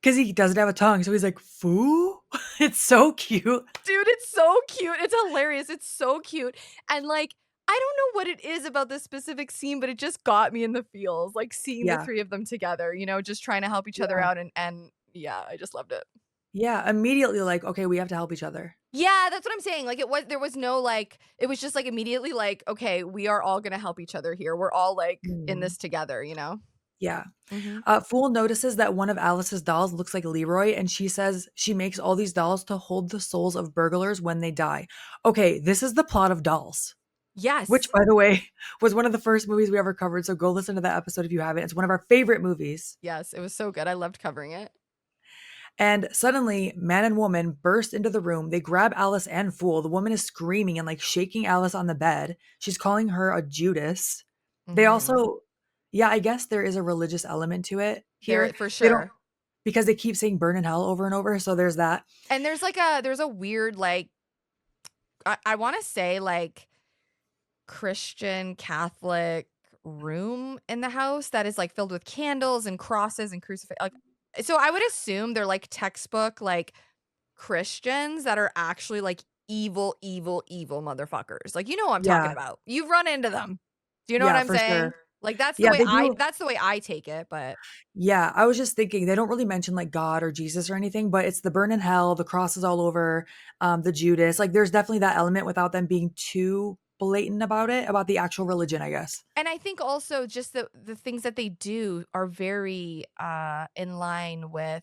because he doesn't have a tongue, so he's like, "Foo?" It's so cute. dude, it's so cute. It's hilarious. It's so cute. And like, I don't know what it is about this specific scene, but it just got me in the feels, like seeing the Yeah, three of them together, just trying to help each other yeah, out and yeah, I just loved it. yeah, immediately like, "Okay, we have to help each other." Yeah, that's what I'm saying. Like there was no like it was just like immediately like, okay, we are all gonna help each other here. We're all like in Mhm. this together. Yeah. Hmm. Fool notices that one of Alice's dolls looks like Leroy, and she says she makes all these dolls to hold the souls of burglars when they die. Okay, this is the plot of Dolls, which, Yes. by the way, was one of the first movies we ever covered. So go listen to that episode if you haven't. It's one of our favorite movies. Yes, it was so good. I loved covering it. And suddenly, man and woman burst into the room. They grab Alice and Fool. The woman is screaming and like shaking Alice on the bed. She's calling her a Judas. They Hmm. also, yeah, I guess there is a religious element to it There here. for They don't, sure. because they keep saying burn in hell over and over. So there's that. And there's a weird like I want to say like Christian Catholic room in the house that is like filled with candles and crosses and crucifix. Like, so I would assume they're like textbook like Christians that are actually like evil, evil, evil motherfuckers. Like, you know what I'm talking Yeah. about. You've run into them. Do you know what Yeah, I'm for saying? sure. Like Yeah, they do. that's the way I take it, but Yeah, I was just thinking they don't really mention like God or Jesus or anything, but it's the burn in hell, the crosses all over, the Judas. Like there's definitely that element without them being too blatant about it, about the actual religion, I guess. and I think also just the things that they do are very in line with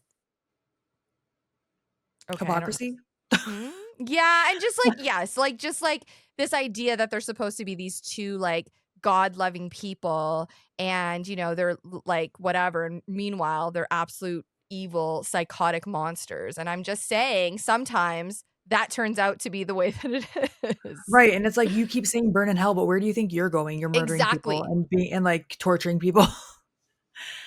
okay, I don't know. Hypocrisy? Hmm? Yeah, and just like yes, like just like this idea that they're supposed to be these two like God-loving people and they're like whatever and meanwhile they're absolute evil psychotic monsters. And I'm just saying sometimes that turns out to be the way that it is. Right, and it's like you keep saying burn in hell, but where do you think you're going? You're murdering people Exactly. and being and like torturing people.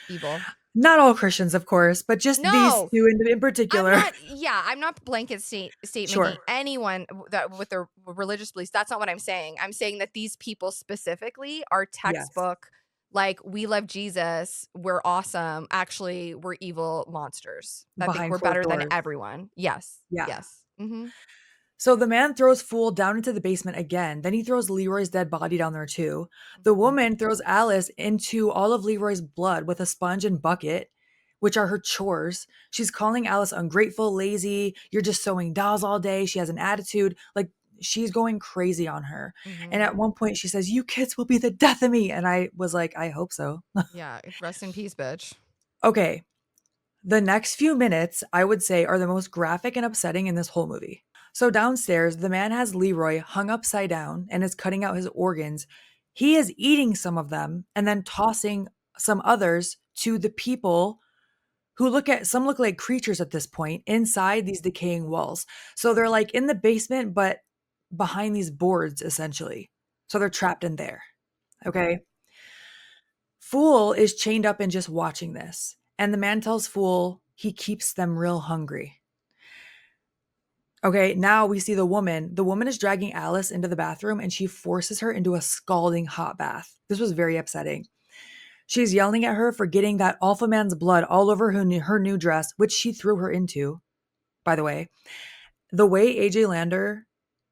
Evil. Not all Christians, of course, but just these No, two in particular. I'm not blanket Sure. statementing anyone that with their religious beliefs. That's not what I'm saying. I'm saying that these people specifically are Yes. textbook like we love Jesus, we're awesome. Actually, we're evil monsters that think Behind we're closed better than doors. everyone. Yes. Yeah. Yes. Mhm. So the man throws Fool down into the basement again. Then he throws Leroy's dead body down there too. The Mhm. woman throws Alice into all of Leroy's blood with a sponge and bucket, which are her chores. She's calling Alice ungrateful, lazy. You're just sewing dolls all day. She has an attitude. Like she's going crazy on her. And Mhm. at one point she says, "You kids will be the death of me." And I was like, I hope so. Yeah, rest in peace, bitch. Okay. The next few minutes, I would say, are the most graphic and upsetting in this whole movie. So downstairs, the man has Leroy hung upside down and is cutting out his organs. He is eating some of them and then tossing some others to the people who look like creatures at this point inside these decaying walls. So they're like in the basement, but behind these boards essentially. So they're trapped in there. Okay. Fool is chained up and just watching this. And the man tells Fool he keeps them real hungry. Okay, now we see the woman. The woman is dragging Alice into the bathroom and she forces her into a scalding hot bath. This was very upsetting. She's yelling at her for getting that alpha man's blood all over her new dress, which she threw her into, by the way. The way AJ Lander,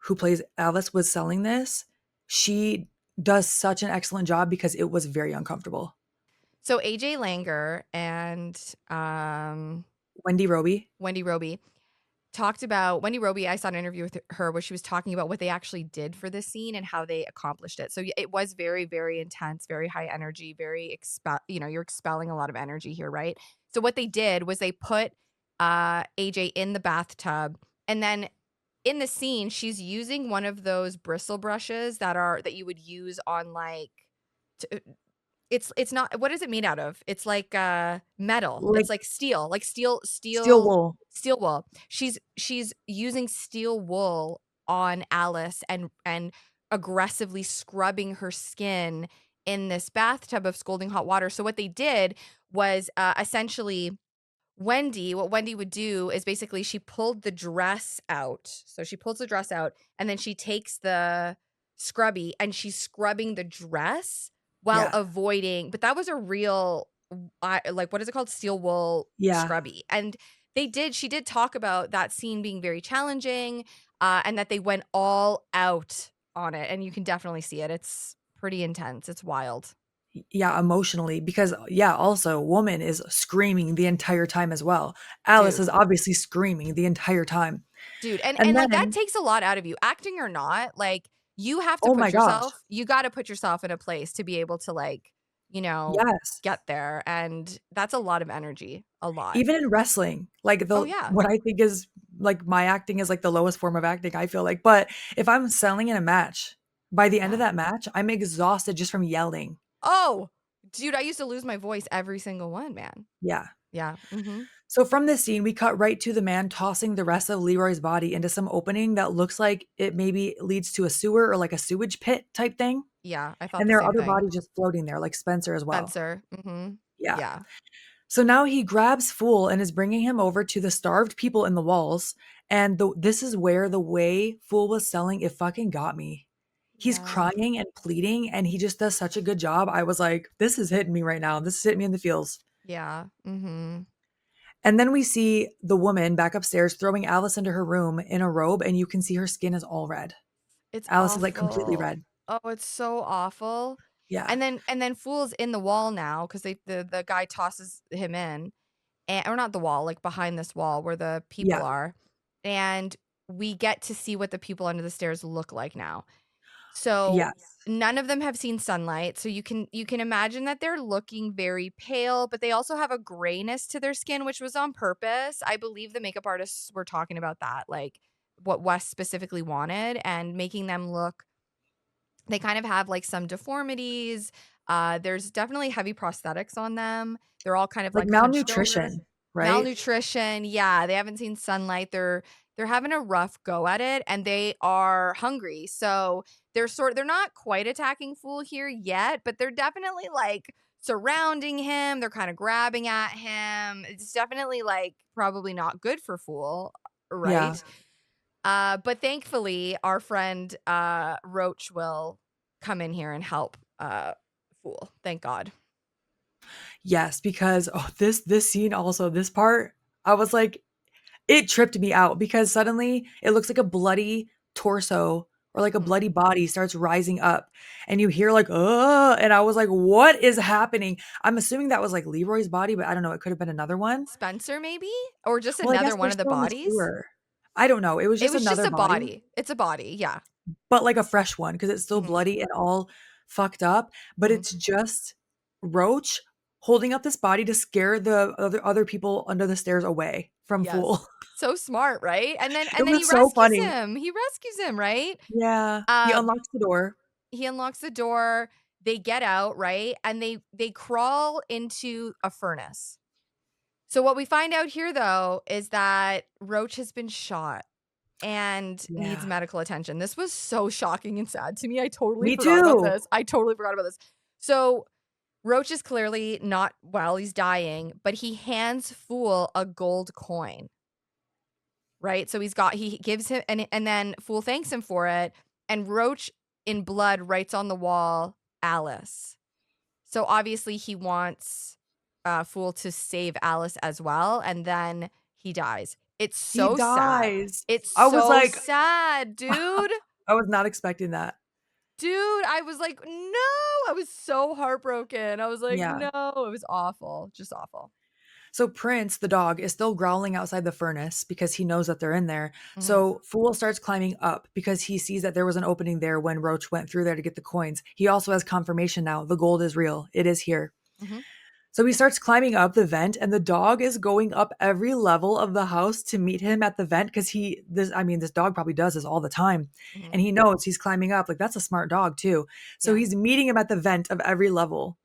who plays Alice, was selling this, she does such an excellent job because it was very uncomfortable. So AJ Langer and Wendy Roby. Wendy Roby talked about Wendy Roby. I saw an interview with her where she was talking about what they actually did for this scene and how they accomplished it. So it was very, very intense, very high energy, you're expelling a lot of energy here, right? So what they did was they put AJ in the bathtub, and then in the scene, she's using one of those bristle brushes that you would use on like it's not what is it made out of? It's like, metal. Like It's like steel, steel wool. steel wool. She's using steel wool on Alice and aggressively scrubbing her skin in this bathtub of scalding hot water. So what they did was, essentially what Wendy would do is basically she pulled the dress out. So she pulls the dress out and then she takes the scrubby and she's scrubbing the dress while Yeah. avoiding, but that was a real like, what is it called? Steel wool Yeah. scrubby. And she did talk about that scene being very challenging, and that they went all out on it. And you can definitely see it. It's pretty intense. It's wild. Yeah, emotionally, because yeah, also woman is screaming the entire time as well. Alice is Dude. obviously screaming the entire time. Dude, and And like that then, takes a lot out of you, acting or not. Like you have to oh my put gosh. yourself, you got to put yourself in a place to be able to like, you know, Yes. get there, and that's a lot of energy, a lot. Even in wrestling, like Oh the yeah. what I think is like my acting is like the lowest form of acting, I feel like. But if I'm selling in a match, by the end of Yeah. that match, I'm exhausted just from yelling. Oh, dude, I used to lose my voice every single one, man. Yeah. Yeah. Mhm. So from this scene, we cut right to the man tossing the rest of Leroy's body into some opening that looks like it maybe leads to a sewer or like a sewage pit type thing. Yeah, I thought And the there are same other thing. bodies just floating there, like Spencer as well. Spencer. Mhm. Yeah. Yeah. So now he grabs Fool and is bringing him over to the starved people in the walls. And this is where the way Fool was selling it fucking got me. He's Yeah. crying and pleading, and he just does such a good job. I was like, this is hitting me right now. This is hitting me in the feels. Yeah. Mhm. And then we see the woman back upstairs throwing Alice into her room in a robe, and you can see her skin is all red. It's Alice is like completely awful. red. Oh, it's so awful. Yeah. And then Fool's in the wall now because the guy tosses him in, and or not the wall, like behind this wall where the people Yeah. are, and we get to see what the people under the stairs look like now. So Yes. none of them have seen sunlight, so you can imagine that they're looking very pale, but they also have a grayness to their skin, which was on purpose. I believe the makeup artists were talking about that, like what Wes specifically wanted, and making them look, they kind of have like some deformities. There's definitely heavy prosthetics on them. They're all kind of Like like hunched over. malnutrition, right? Malnutrition, yeah, they haven't seen sunlight. They're having a rough go at it, and they are hungry. So they're not quite attacking Fool here yet, but they're definitely like surrounding him. They're kind of grabbing at him. It's definitely like probably not good for Fool, Yeah. right? But thankfully, our friend Roach will come in here and help Fool. Thank God. Yes, because oh, this scene also, this part, I was like, it tripped me out because suddenly it looks like a bloody torso or like a Mhm. bloody body starts rising up and you hear like, and I was like, what is happening? I'm assuming that was like Leroy's body, but I don't know. It could have been another one. Spencer, maybe, or just Well, I guess another they're one of the still in the bodies. sewer. I don't know. It was It just was just another a body, body. It's a body. Yeah. but like a fresh one because it's still Hmm. bloody and all fucked up. But Hmm. it's just Roach holding up this body to scare the other people under the stairs away from Yes. Fool. So smart, right? And then It and then he was so rescues funny. him. He rescues him, right? Yeah. He Uh, unlocks the door. he unlocks the door. They get out, right? And they crawl into a furnace. So what we find out here though is that Roach has been shot and needs Yeah. medical attention. This was so shocking and sad to me. I totally Me forgot about too. this. I totally forgot about this. So Roach is clearly not well. He's dying, but he hands Fool a gold coin, right? So he gives him, and then Fool thanks him for it. And Roach in blood writes on the wall, Alice. So obviously he wants Fool to save Alice as well, and then he dies. It's He so sad. dies. It's I was so like sad, dude. I was not expecting that. Dude, I was like, no. I was so heartbroken. I was like, Yeah. no. It was awful. Just awful. So Prince, the dog, is still growling outside the furnace because he knows that they're in there. Hmm. So Fool starts climbing up because he sees that there was an opening there when Roach went through there to get the coins. He also has confirmation now. The gold is real. It is here. Hmm. So he starts climbing up the vent, and the dog is going up every level of the house to meet him at the vent because this dog probably does this all the time. Hmm. And he knows he's climbing up. Like, that's a smart dog, too. So Yeah. he's meeting him at the vent of every level.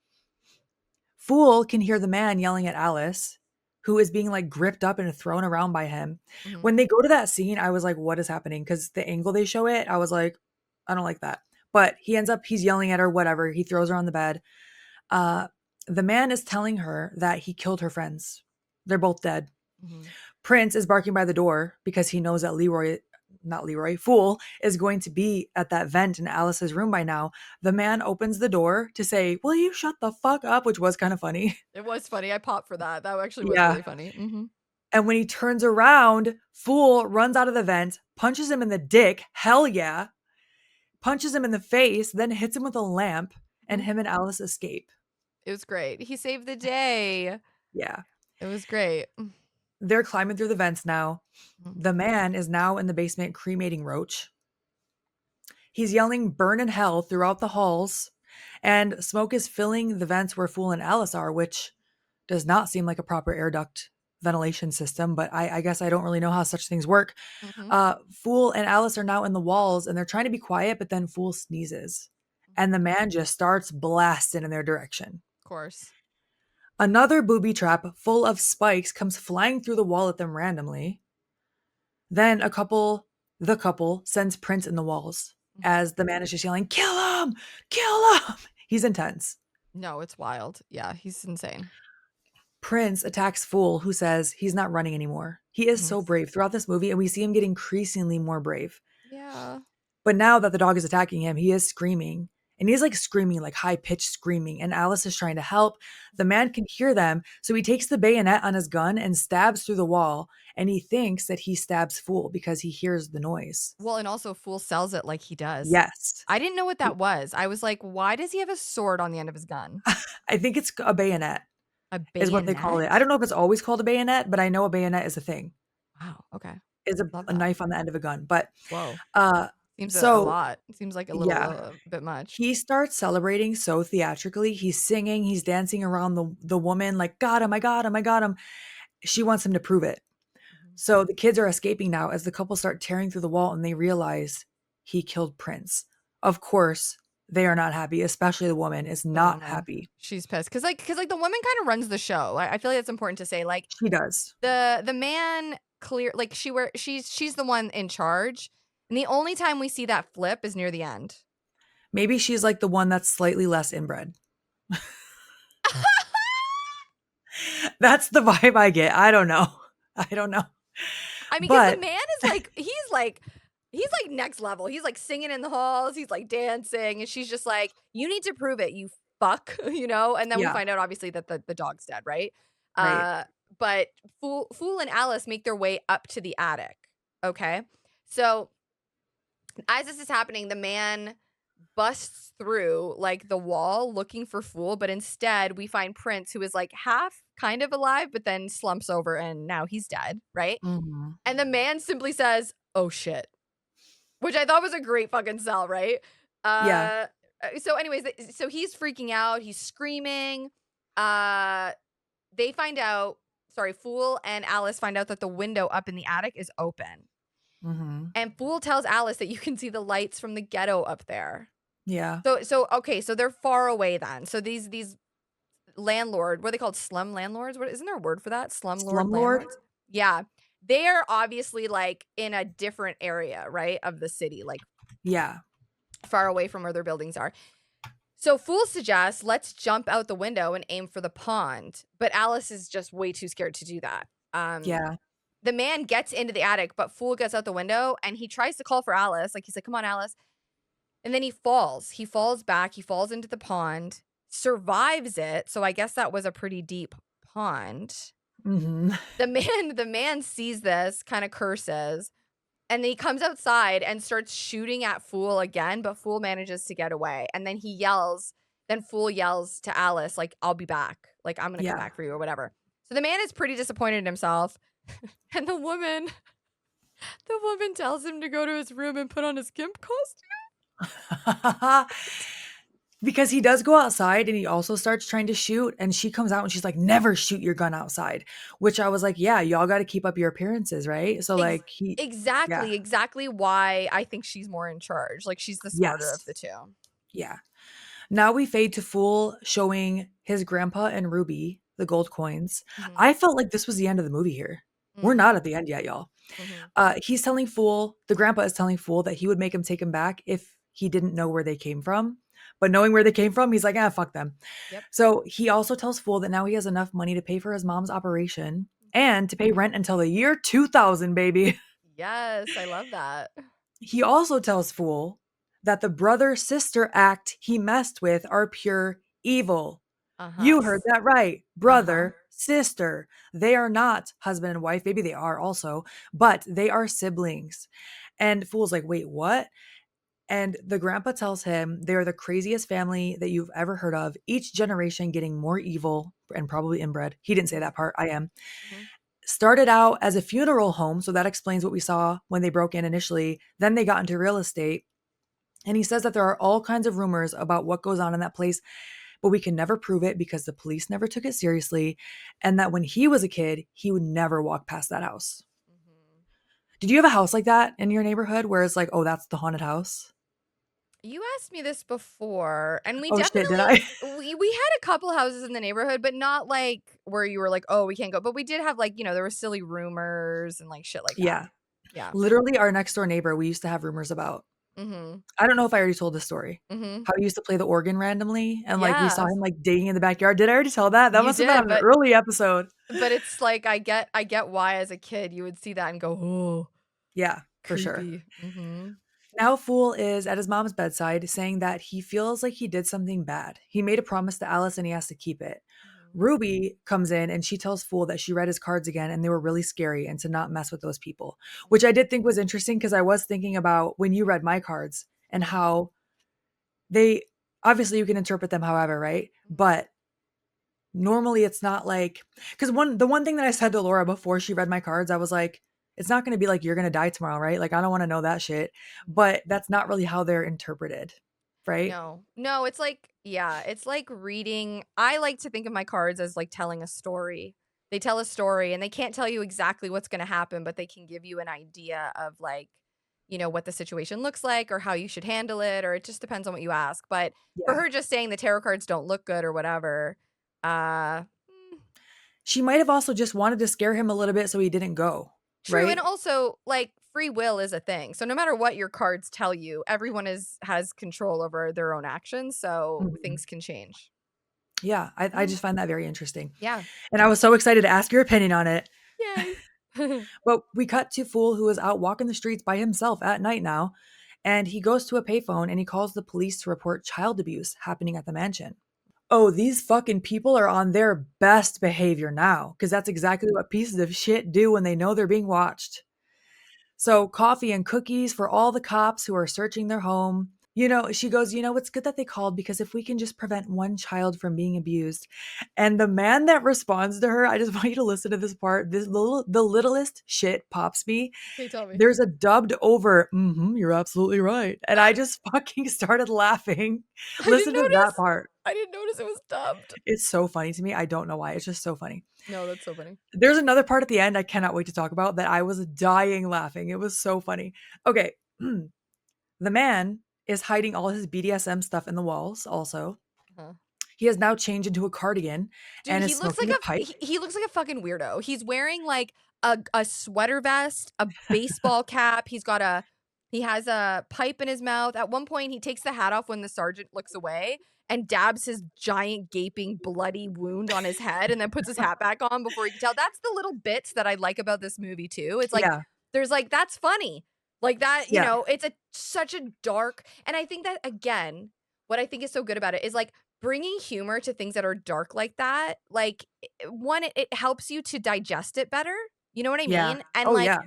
Fool can hear the man yelling at Alice, who is being like gripped up and thrown around by him. Hmm. When they go to that scene, I was like, what is happening? Because the angle they show it, I was like, I don't like that. But he's yelling at her, whatever. He throws her on the bed. Uh, the man is telling her that he killed her friends. They're both dead. Hmm. Prince is barking by the door because he knows that Leroy not Leroy, Fool is going to be at that vent in Alice's room by now. The man opens the door to say, "Will you shut the fuck up?" Which was kind of funny. It was funny. I popped for that. That actually was Yeah. really funny. Mm-hmm. And when he turns around, Fool runs out of the vent, punches him in the dick. Hell yeah. Punches him in the face, then hits him with a lamp, and him and Alice escape. It was great. He saved the day. Yeah. It was great. They're climbing through the vents now. Mhm. The man is now in the basement cremating Roach. He's yelling burn in hell throughout the halls, and smoke is filling the vents where Fool and Alice are, which does not seem like a proper air duct ventilation system, but I guess I don't really know how such things work. Mhm. Fool and Alice are now in the walls, and they're trying to be quiet, but then Fool sneezes, and the man just starts blasting in their direction. Of course. Another booby trap full of spikes comes flying through the wall at them randomly. Then the couple sends Prince in the walls as the man is just yelling, "Kill him! Kill him!" He's intense. No, it's wild. Yeah, he's insane. Prince attacks Fool, who says he's not running anymore. He is so brave throughout this movie, and we see him get increasingly more brave. Yeah. But now that the dog is attacking him, he is screaming. And he's like screaming, like high pitched screaming. And Alice is trying to help. The man can hear them. So he takes the bayonet on his gun and stabs through the wall. And he thinks that he stabs Fool because he hears the noise. Well, and also Fool sells it like he does. Yes. I didn't know what that was. I was like, why does he have a sword on the end of his gun? I think it's a bayonet, A bayonet? is what they call it. I don't know if it's always called a bayonet, but I know a bayonet is a thing. Wow. Okay. Is a knife on the end of a gun. But whoa. Seems a so lot. It seems like a little yeah. bit much. He starts celebrating so theatrically. He's singing, he's dancing around the woman, like, got him, I got him, I got him. She wants him to prove it. So the kids are escaping now as the couple start tearing through the wall and they realize he killed Prince. Of course, they are not happy, especially the woman is not happy. She's pissed. Cause like the woman kind of runs the show. I feel like it's important to say. Like She does. the man like she's the one in charge. And the only time we see that flip is near the end. Maybe she's like the one that's slightly less inbred. That's the vibe I get. I don't know. I mean, because the man is like, he's like next level. He's like singing in the halls. He's like dancing. And she's just like, you need to prove it, you fuck, you know? And then we find out obviously that the dog's dead, right? Right. But Fool and Alice make their way up to the attic. Okay. So as this is happening, the man busts through like the wall looking for Fool, but instead we find Prince, who is like half kind of alive, but then slumps over and now he's dead, right? Mm-hmm. And the man simply says, "Oh shit," which I thought was a great fucking sell, right? Yeah. So anyways, so he's freaking out, he's screaming. They find out, sorry, Fool and Alice find out that the window up in the attic is open. Mm-hmm. And Fool tells Alice that you can see the lights from the ghetto up there. Yeah. So okay, so they're far away then. So these landlord, what are they called? Slum landlords? What isn't there a word for that? Slumlord landlords? Yeah. They're obviously like in a different area, right? Of the city, like yeah, far away from where their buildings are. So Fool suggests, let's jump out the window and aim for the pond. But Alice is just way too scared to do that. Yeah. The man gets into the attic, but Fool gets out the window and he tries to call for Alice. Like he's like, come on, Alice. And then he falls. He falls back. He falls into the pond, survives it. So I guess that was a pretty deep pond. Mm-hmm. The man sees this, kind of curses, and then he comes outside and starts shooting at Fool again, but Fool manages to get away. And then Fool yells to Alice, like, I'll be back. Like, I'm going to come back for you or whatever. So the man is pretty disappointed in himself. And the woman tells him to go to his room and put on his gimp costume. Because he does go outside and he also starts trying to shoot, and she comes out and she's like, never shoot your gun outside, which I was like, yeah, y'all got to keep up your appearances, right? So like exactly why I think she's more in charge. Like she's the smarter of the two. Yeah. Now we fade to Fool showing his grandpa and Ruby the gold coins. Mm-hmm. I felt like this was the end of the movie here. We're not at the end yet, y'all. Mm-hmm. He's telling Fool, the grandpa is telling Fool that he would make him take him back if he didn't know where they came from. But knowing where they came from, he's like, fuck them. Yep. So he also tells Fool that now he has enough money to pay for his mom's operation and to pay rent until the year 2000, baby. Yes, I love that. He also tells Fool that the brother sister act he messed with are pure evil. Uh-huh. You heard that right. Uh-huh. Brother, sister. They are not husband and wife. Maybe they are also, but they are siblings. And Fool's like, wait, what? And the grandpa tells him they are the craziest family that you've ever heard of, each generation getting more evil and probably inbred. He didn't say Mhm. that part. I am. Mhm. Started out as a funeral home. So that explains what we saw when they broke in initially. Then they got into real estate. And he says that there are all kinds of rumors about what goes on in that place, but we can never prove it because the police never took it seriously. And that when he was a kid, he would never walk past that house. Mhm. Did you have a house like that in your neighborhood where it's like, oh, that's the haunted house? You asked me this before, and we Oh shit, did definitely I? we had a couple houses in the neighborhood, but not like where you were like, "Oh, we can't go." But we did have like, there were silly rumors and like shit like that. Yeah. Yeah. Literally, our next door neighbor, we used to have rumors about. Mhm. I don't know if I already told this story. Mhm. How he used to play the organ randomly and like we saw Yeah, him like digging in the backyard. Did I already tell that? That you must have been on did, an early episode. but it's like I get why as a kid you would see that and go, "Oh, Yeah, for sure. creepy." Mhm. Now, Fool is at his mom's bedside saying that he feels like he did something bad. He made a promise to Alice and he has to keep it. Mhm. Ruby comes in and she tells Fool that she read his cards again and they were really scary and to not mess with those people, which I Mhm. did think was interesting because I was thinking about when you read my cards and Mhm. how they obviously you can interpret them however, right? Mhm. But normally it's not like because the one thing that I said to Laura before she read my cards, I was like, it's not going to be like you're going to die tomorrow, right? Like I don't want to know that shit. Mhm. But that's not really how they're interpreted, right? No. No, it's like yeah, it's like reading I like to think of my cards as like telling a story. They tell a story and they can't tell you exactly what's gonna happen, but they can give you an idea of like, what the situation looks like or how you should handle it, or it just depends on what you ask. But for Yeah. her just saying the tarot cards don't look good or whatever, She might have also just wanted to scare him a little bit so he didn't go, true, and right? also, like, free will is a thing. So no matter what your cards tell you, everyone has control over their own actions, so Mhm. things can change. Yeah, I Mhm. just find that very interesting. Yeah. And I was so excited to ask your opinion on it. Yay. But we cut to Fool who is out walking the streets by himself at night now. And he goes to a payphone and he calls the police to report child abuse happening at the mansion. Oh, these fucking people are on their best behavior now because that's exactly what pieces of shit do when they know they're being watched. So, coffee and cookies for all the cops who are searching their home. She goes, it's good that they called because if we can just prevent one child from being abused. And the man that responds to her, I just want you to listen to this part. The littlest shit pops me. Okay, tell me. There's a dubbed over, you're absolutely right. And I just fucking started laughing. I didn't Listen to that notice. part. I didn't notice it was dubbed. It's so funny to me. I don't know why. It's just so funny. No, that's so funny. There's another part at the end I cannot wait to talk about that I was dying laughing. It was so funny. Okay. The man is hiding all his BDSM stuff in the walls also. Uh-huh. He has now changed into a cardigan Dude, and he is looks like smoking a pipe. he looks like a fucking weirdo. He's wearing like a sweater vest, a baseball cap. He has a pipe in his mouth. At one point, he takes the hat off when the sergeant looks away and dabs his giant gaping bloody wound on his head and then puts his hat back on before he can tell. That's the little bits that I like about this movie too. It's like Yeah. there's like that's funny. Like that, Yeah. it's such a dark and I think that again, what I think is so good about it is like bringing humor to things that are dark like that, like, one, it helps you to digest it better, you know what I Yeah. mean? And, Oh, like yeah.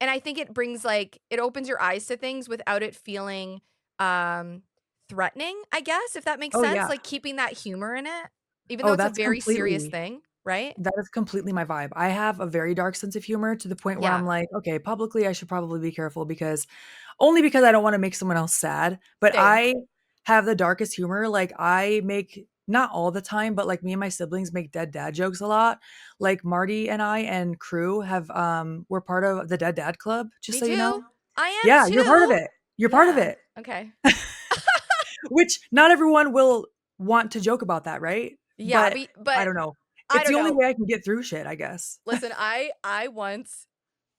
and I think it brings, like it opens your eyes to things without it feeling, um, threatening, I guess, if that makes Oh, sense, yeah. like, keeping that humor in it, even though Oh, it's a that's very serious completely thing, right? that is completely my vibe. I have a very dark sense of humor to the point where Yeah, I'm like, "Okay, publicly, I should probably be careful because only because I don't wanna make someone else sad." But same. I have the darkest humor, like, I make not all the time, but, like, me and my siblings make dead dad jokes a lot. Like, Marty and I and crew we're part of the Dead Dad Club, just Me so you know. too. I am Yeah, you're part of too. it. You're part of Yeah. it. Okay. Which not everyone will want to joke about that, right? Yeah, But I but don't know. I It's don't the only know. way I can get through shit, I guess. Listen, I once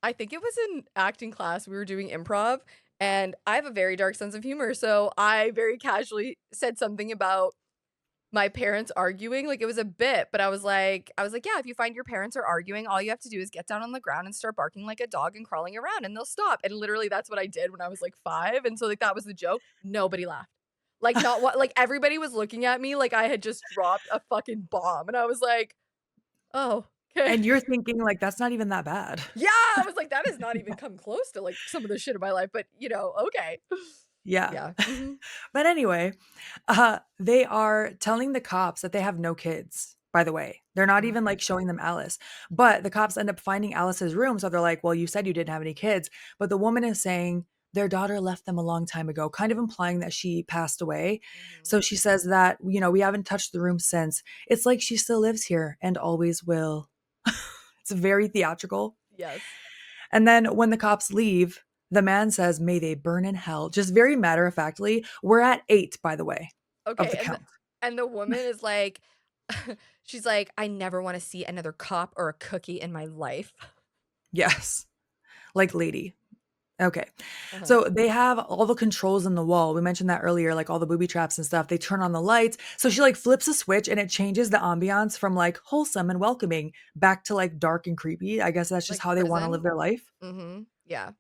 I think it was in acting class, we were doing improv, and I have a very dark sense of humor, so I very casually said something about my parents arguing. Like, it was a bit, but I was like, "Yeah, if you find your parents are arguing, all you have to do is get down on the ground and start barking like a dog and crawling around, and they'll stop." And literally, that's what I did when I was, like, 5, and so, like, that was the joke. Nobody laughed. Like, not what like, everybody was looking at me like I had just dropped a fucking bomb, and I was like, "Oh, okay." And you're thinking, like, that's not even that bad. Yeah, I was like, "That has not even come close to, like, some of the shit in my life," but, okay. Yeah. Yeah. Mhm. But anyway, they are telling the cops that they have no kids, by the way. They're not Mhm. even, like, showing them Alice. But the cops end up finding Alice's room, so they're like, "Well, you said you didn't have any kids." But the woman is saying their daughter left them a long time ago, kind of implying that she passed away. Mhm. So she says that, "We haven't touched the room since. It's like she still lives here and always will." It's very theatrical. Yes. And then when the cops leave, the man says, "May they burn in hell." Just very matter of factly. We're at 8, by the way, of Okay, the count. and the woman is like she's like, "I never wanna see another cop or a cookie in my life." Yes. Like lady. Okay. Uh-huh. So they have all the controls in the wall. We mentioned that earlier, like all the booby traps and stuff. They turn on the lights. So she like flips a switch and it changes the ambiance from like wholesome and welcoming back to like dark and creepy. I guess that's just Like how they want to live prison? their life. Mhm. Yeah.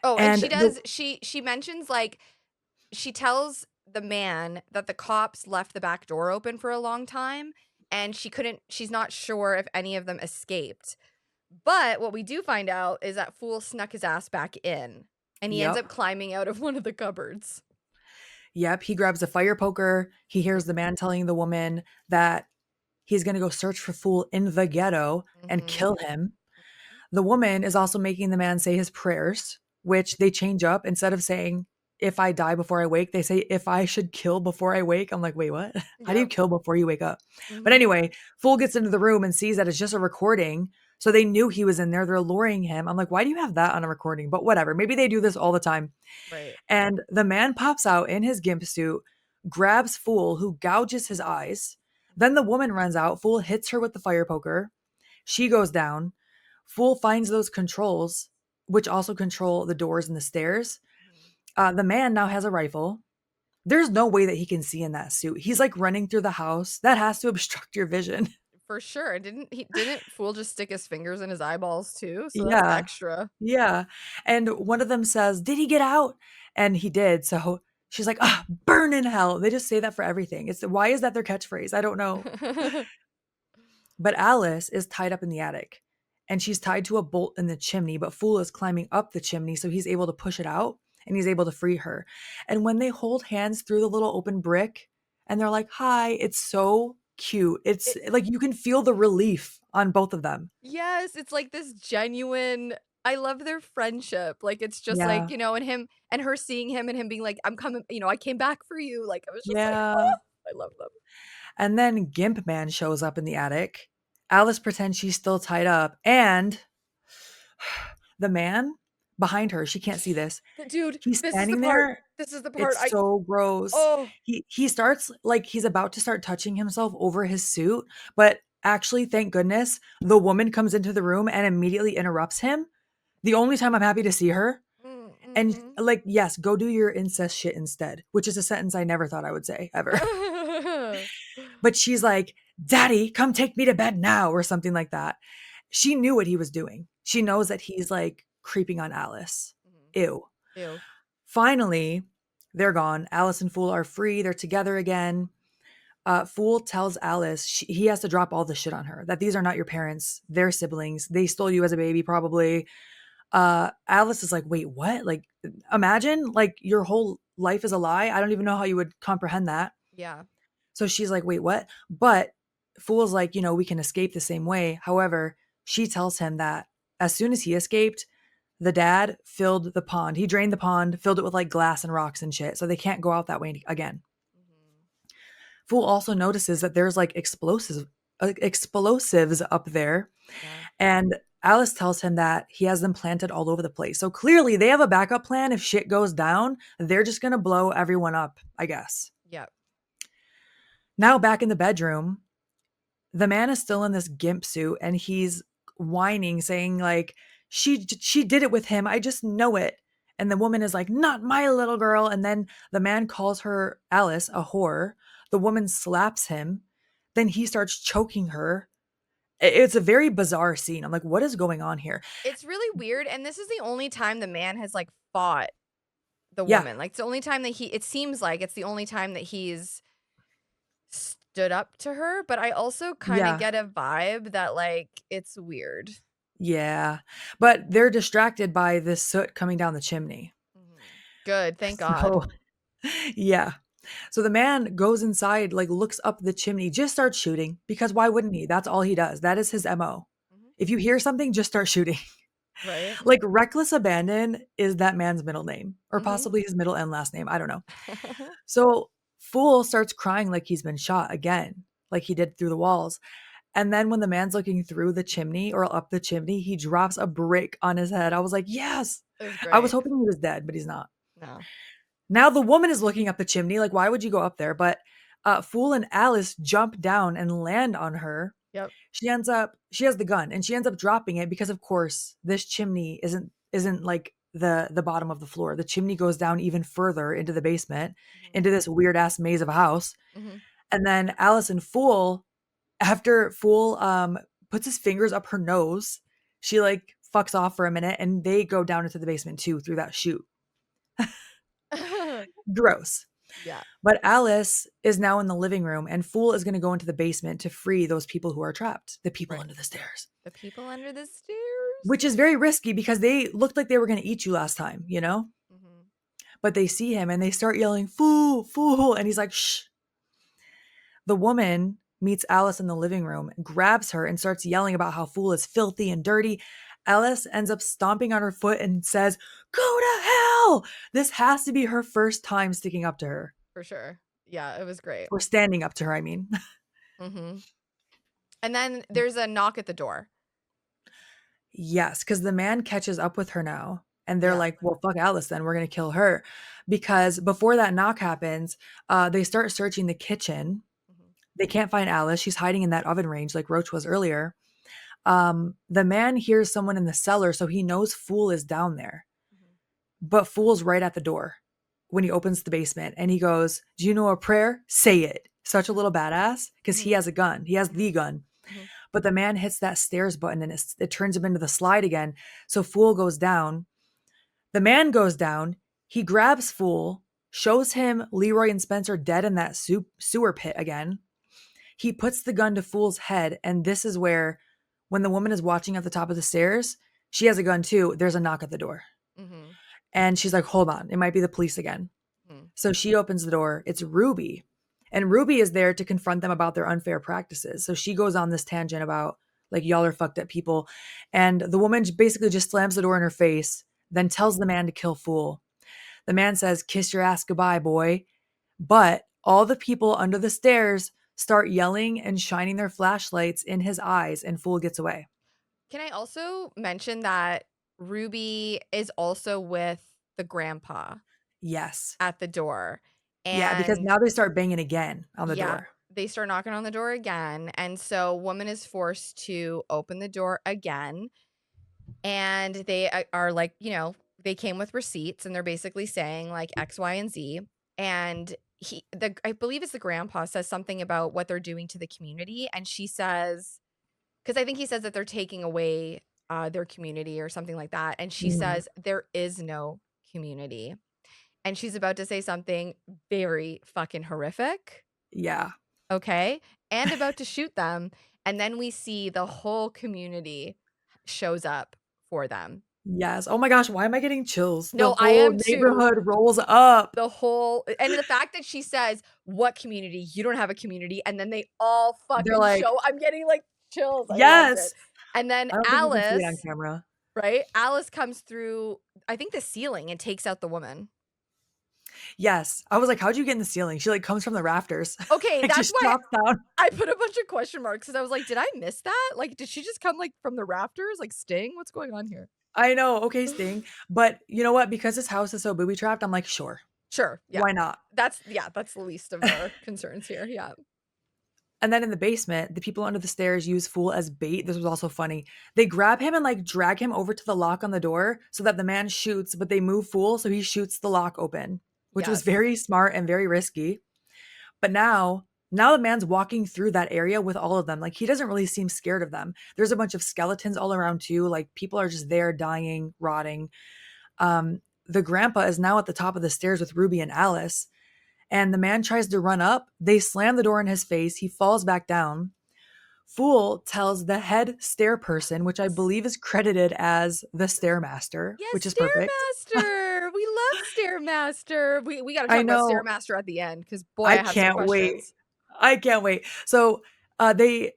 Oh, and And she the does she mentions, like she tells the man that the cops left the back door open for a long time, and she's not sure if any of them escaped. But what we do find out is that fool snuck his ass back in, and he ends Yep. up climbing out of one of the cupboards. Yep. He grabs a fire poker. He hears the man telling the woman that he's going to go search for Fool in the ghetto and Mhm. kill him. The woman is also making the man say his prayers, which they change up. Instead of saying, "If I die before I wake," they say, "If I should kill before I wake." I'm like, wait, what? How do you Yep. kill before you wake up? But Mhm. anyway, Fool gets into the room and sees that it's just a recording. So they knew he was in there. They're luring him. I'm like, why do you have that on a recording? But whatever. Maybe they do this all the time. Right. And the man pops out in his gimp suit, grabs Fool, who gouges his eyes. Then the woman runs out. Fool hits her with the fire poker. She goes down. Fool finds those controls, which also control the doors and the stairs. Mhm. The man now has a rifle. There's no way that he can see in that suit. He's like running through the house. That has to obstruct your vision. For sure. Didn't Fool just stick his fingers in his eyeballs too? So that's Yeah. extra. Yeah. And one of them says, "Did he get out?" And he did. So she's like, "Ah, burn in hell." They just say that for everything. It's why is that their catchphrase? I don't know. But Alice is tied up in the attic and she's tied to a bolt in the chimney, but Fool is climbing up the chimney, so he's able to push it out and he's able to free her. And when they hold hands through the little open brick and they're like, "Hi," it's so cute. It's It like you can feel the relief on both of them. Yes, it's like this genuine I love their friendship. Like, it's just like, Yeah. and him and her seeing him and him being like, "I'm coming, I came back for you." Like, I was just like, Yeah. "Oh, I love them." And then Gimp Man shows up in the attic. Alice pretends she's still tied up, and the man behind her, she can't see this. Dude, He's this is the standing part. there. This is the part It's so gross. oh. He starts like he's about to start touching himself over his suit, but actually, thank goodness, the woman comes into the room and immediately interrupts him. The only time I'm happy to see her. And Mhm. like, yes, go do your incest shit instead, which is a sentence I never thought I would say ever. But she's like, "Daddy, come take me to bed now," or something like that. She knew what he was doing. She knows that he's like creeping on Alice. Mhm. Ew. Ew. Finally, they're gone. Alice and Fool are free. They're together again. Fool tells Alice he has to drop all the shit on her, that these are not your parents. They're siblings. They stole you as a baby, probably. Alice is like, "Wait, what? Like, imagine like your whole life is a lie. I don't even know how you would comprehend that." Yeah. So she's like, "Wait, what?" But Fool's like, "We can escape the same way." However, she tells him that as soon as he escaped, the dad filled the pond. He drained the pond, filled it with like glass and rocks and shit. So they can't go out that way again. Mhm. Fool also notices that there's like explosives up there. Yeah. And Alice tells him that he has them planted all over the place. So clearly they have a backup plan if shit goes down. They're just going to blow everyone up, I guess. Yeah. Now back in the bedroom, the man is still in this gimp suit and he's whining saying like she did it with him. I just know it. And the woman is like, "Not my little girl." And then the man calls her, Alice, a whore. The woman slaps him. Then he starts choking her. It's a very bizarre scene. I'm like, what is going on here? It's really weird, and this is the only time the man has, like, fought the Yeah, woman. Like, it's the only time that it seems like it's the only time that he's stood up to her, but I also kinda yeah, get a vibe that, like, it's weird. yeah. But they're distracted by this soot coming down the chimney. Mhm. Good, thank God. So, yeah. So the man goes inside, like looks up the chimney, just starts shooting because why wouldn't he? That's all he does. That is his MO. Mhm. If you hear something, just start shooting. Right? Like reckless abandon is that man's middle name or Mhm. possibly his middle and last name. I don't know. So Fool starts crying like he's been shot again, like he did through the walls. And then when the man's looking through the chimney or up the chimney, he drops a brick on his head. I was like, yes. It was I was great. hoping he was dead, but he's not. No. Now the woman is looking up the chimney. Like, why would you go up there? But Fool and Alice jump down and land on her. Yep. She has the gun and she ends up dropping it because of course this chimney isn't like the bottom of the floor. The chimney goes down even further into the basement, Mhm. into this weird ass maze of a house. Mhm. And then Alice and Fool, after Fool puts his fingers up her nose, she like fucks off for a minute and they go down into the basement too through that chute. Gross. Yeah. But Alice is now in the living room and Fool is going to go into the basement to free those people who are trapped, the people Right. under the stairs. The people under the stairs. Which is very risky because they looked like they were going to eat you last time, you know? Mhm. But they see him and they start yelling, Fool, Fool. And he's like, shh. The woman meets Alice in the living room, grabs her, and starts yelling about how Fool is filthy and dirty. Alice ends up stomping on her foot and says, go to hell. This has to be her first time sticking up to her, For sure. Yeah, it was great. or standing up to her, I mean. Mhm. And then there's a knock at the door. Yes, because the man catches up with her now. And they're Yeah. like, well, fuck Alice, then we're going to kill her. Because before that knock happens, they start searching the kitchen. Mhm. They can't find Alice. She's hiding in that oven range, like Roach was earlier. The man hears someone in the cellar, so he knows Fool is down there. Mhm. But Fool's right at the door when he opens the basement. And he goes, do you know a prayer? Say it. Such a little badass because he Mhm. has a gun. He has the gun. Mhm. But the man hits that stairs button and it turns him into the slide again. So Fool goes down. The man goes down. He grabs Fool, shows him Leroy and Spencer dead in that sewer pit again. He puts the gun to Fool's head. And this is where, when the woman is watching at the top of the stairs, she has a gun too. There's a knock at the door. Mhm. And she's like, hold on, it might be the police again. Mhm. So she opens the door. It's Ruby. And Ruby is there to confront them about their unfair practices. So she goes on this tangent about, like, y'all are fucked up people. And the woman basically just slams the door in her face, then tells the man to kill Fool. The man says, kiss your ass goodbye, boy. But all the people under the stairs start yelling and shining their flashlights in his eyes, and Fool gets away. Can I also mention that Ruby is also with the grandpa Yes. at the door? Yeah, because And now they start banging again on the yeah, door. they start knocking on the door again. And so woman is forced to open the door again. And they are like, they came with receipts and they're basically saying like X, Y, and Z. And I believe it's the grandpa says something about what they're doing to the community. And she says, because I think he says that they're taking away their community or something like that. And she Mhm. says, there is no community. And she's about to say something very fucking horrific. Yeah. Okay. And about to shoot them. And then we see the whole community shows up for them. Yes. Oh my gosh, why am I getting chills? The No, I whole am too. neighborhood rolls up. And the fact that she says, what community? You don't have a community. And then they all They're fucking like, show. I'm getting like chills. I loved it. yes. And then I don't think you can see it on Alice, camera. right? Alice comes through, I think the ceiling and takes out the woman. Yes. I was like, how'd you get in the ceiling? She like comes from the rafters. Okay, Like that's just why drops down. I put a bunch of question marks because I was like, did I miss that? Like, did she just come like from the rafters, like Sting? What's going on here? I know. Okay, Sting. But you know what? Because this house is so booby trapped, I'm like, sure. Sure. Yeah. Why not? That's the least of our concerns here. Yeah. And then in the basement, the people under the stairs use Fool as bait. This was also funny. They grab him and like drag him over to the lock on the door so that the man shoots, but they move Fool so he shoots the lock open, which was Yes. very smart and very risky. But now the man's walking through that area with all of them. Like, he doesn't really seem scared of them. There's a bunch of skeletons all around too. Like, people are just there dying, rotting. The grandpa is now at the top of the stairs with Ruby and Alice, and the man tries to run up. They slam the door in his face. He falls back down. Fool tells the head stair person, which I believe is credited as the Stairmaster, which Yes, is perfect. Stairmaster. We love Stairmaster. We got to I talk about know. Stairmaster at the end because boy, I I have some can't wait. questions. I can't wait. So, they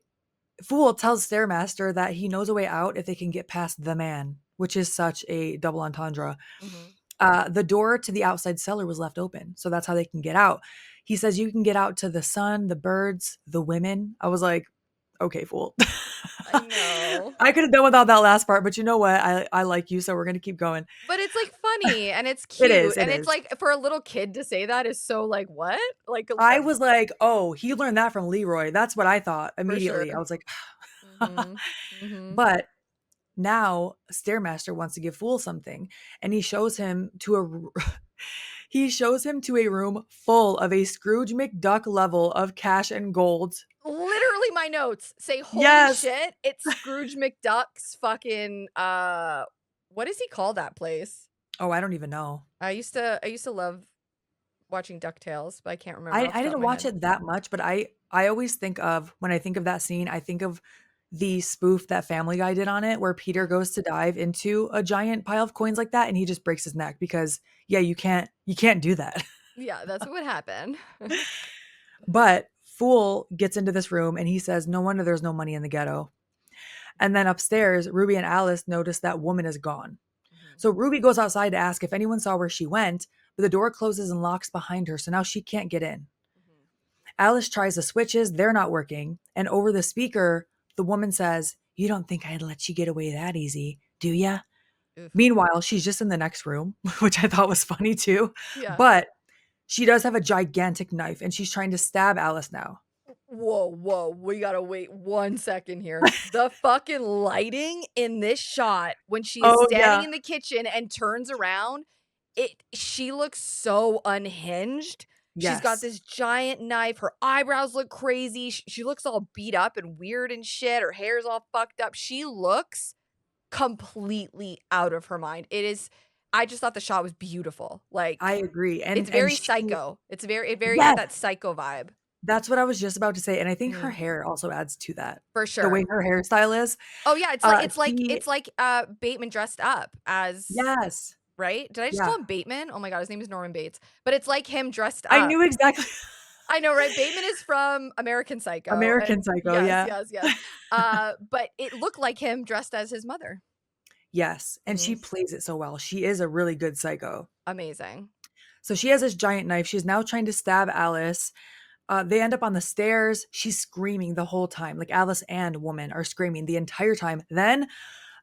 Fool tells Stairmaster that he knows a way out if they can get past the man, which is such a double entendre. Mhm. The door to the outside cellar was left open, so that's how they can get out. He says you can get out to the sun, the birds, the women. I was like, okay, Fool. I know. I could have done without that last part, but you know what? I like you, so we're gonna keep going. But it's like funny and it's It is. cute. It And it's is. like for a little kid to say that is so like, what? Like, I was like, oh, he learned that from Leroy. That's what I thought for sure. immediately. I was like, Hmm. Hmm. but now Stairmaster wants to give Fool something, and he shows him to he shows him to a room full of a Scrooge McDuck level of cash and gold. Literally my notes say, holy Yes. shit, it's Scrooge McDuck's fucking what does he call that place? Oh, I don't even know. I used to love watching DuckTales, but I can't remember off I the top of didn't my watch head. it that much, but I always think of when I think of that scene, I think of the spoof that Family Guy did on it, where Peter Mhm. goes to dive into a giant pile of coins like that, and he just breaks his neck because, yeah, you can't do that. Yeah, that's what would happen. But Fool gets into this room and he says, "No wonder there's no money in the ghetto." And then upstairs, Ruby and Alice notice that woman is gone. Mhm. So Ruby goes outside to ask if anyone saw where she went, but the door closes and locks behind her, so now she can't get in. Mhm. Alice tries the switches, they're not working. And over the speaker, the woman says, "You don't think I'd let you get away that easy, do ya?" Oof. Meanwhile, she's just in the next room, which I thought was funny too. Yeah. But she does have a gigantic knife and she's trying to stab Alice now. Whoa, we gotta wait 1 second here. The fucking lighting in this shot when she is Oh, standing yeah. in the kitchen and turns around, she looks so unhinged. She's got Yes. this giant knife. Her eyebrows look crazy. She looks all beat up and weird and shit. Her hair's all fucked up. She looks completely out of her mind. I just thought the shot was beautiful. I Like, agree. it's And very she psycho. It very got yes, that psycho vibe. that's what I was just about to say. And I think her Mhm. hair also adds to that. For The way sure. her hairstyle is. Oh, yeah, She it's like, Bateman dressed up as yes. right? Did I just Yeah. call him Bateman? Oh my god, his name is Norman Bates. But it's like him dressed I up. knew exactly. I know, right? Bateman is from American Psycho, American and Psycho, yes, yeah. yes, yes. But it looked like him dressed as his mother. Yes, and she Mhm. plays it so well. She is a really good psycho. Amazing. So she has this giant knife. She's now trying to stab Alice. They end up on the stairs. She's screaming the whole time. Like, Alice and woman are screaming the entire time. Then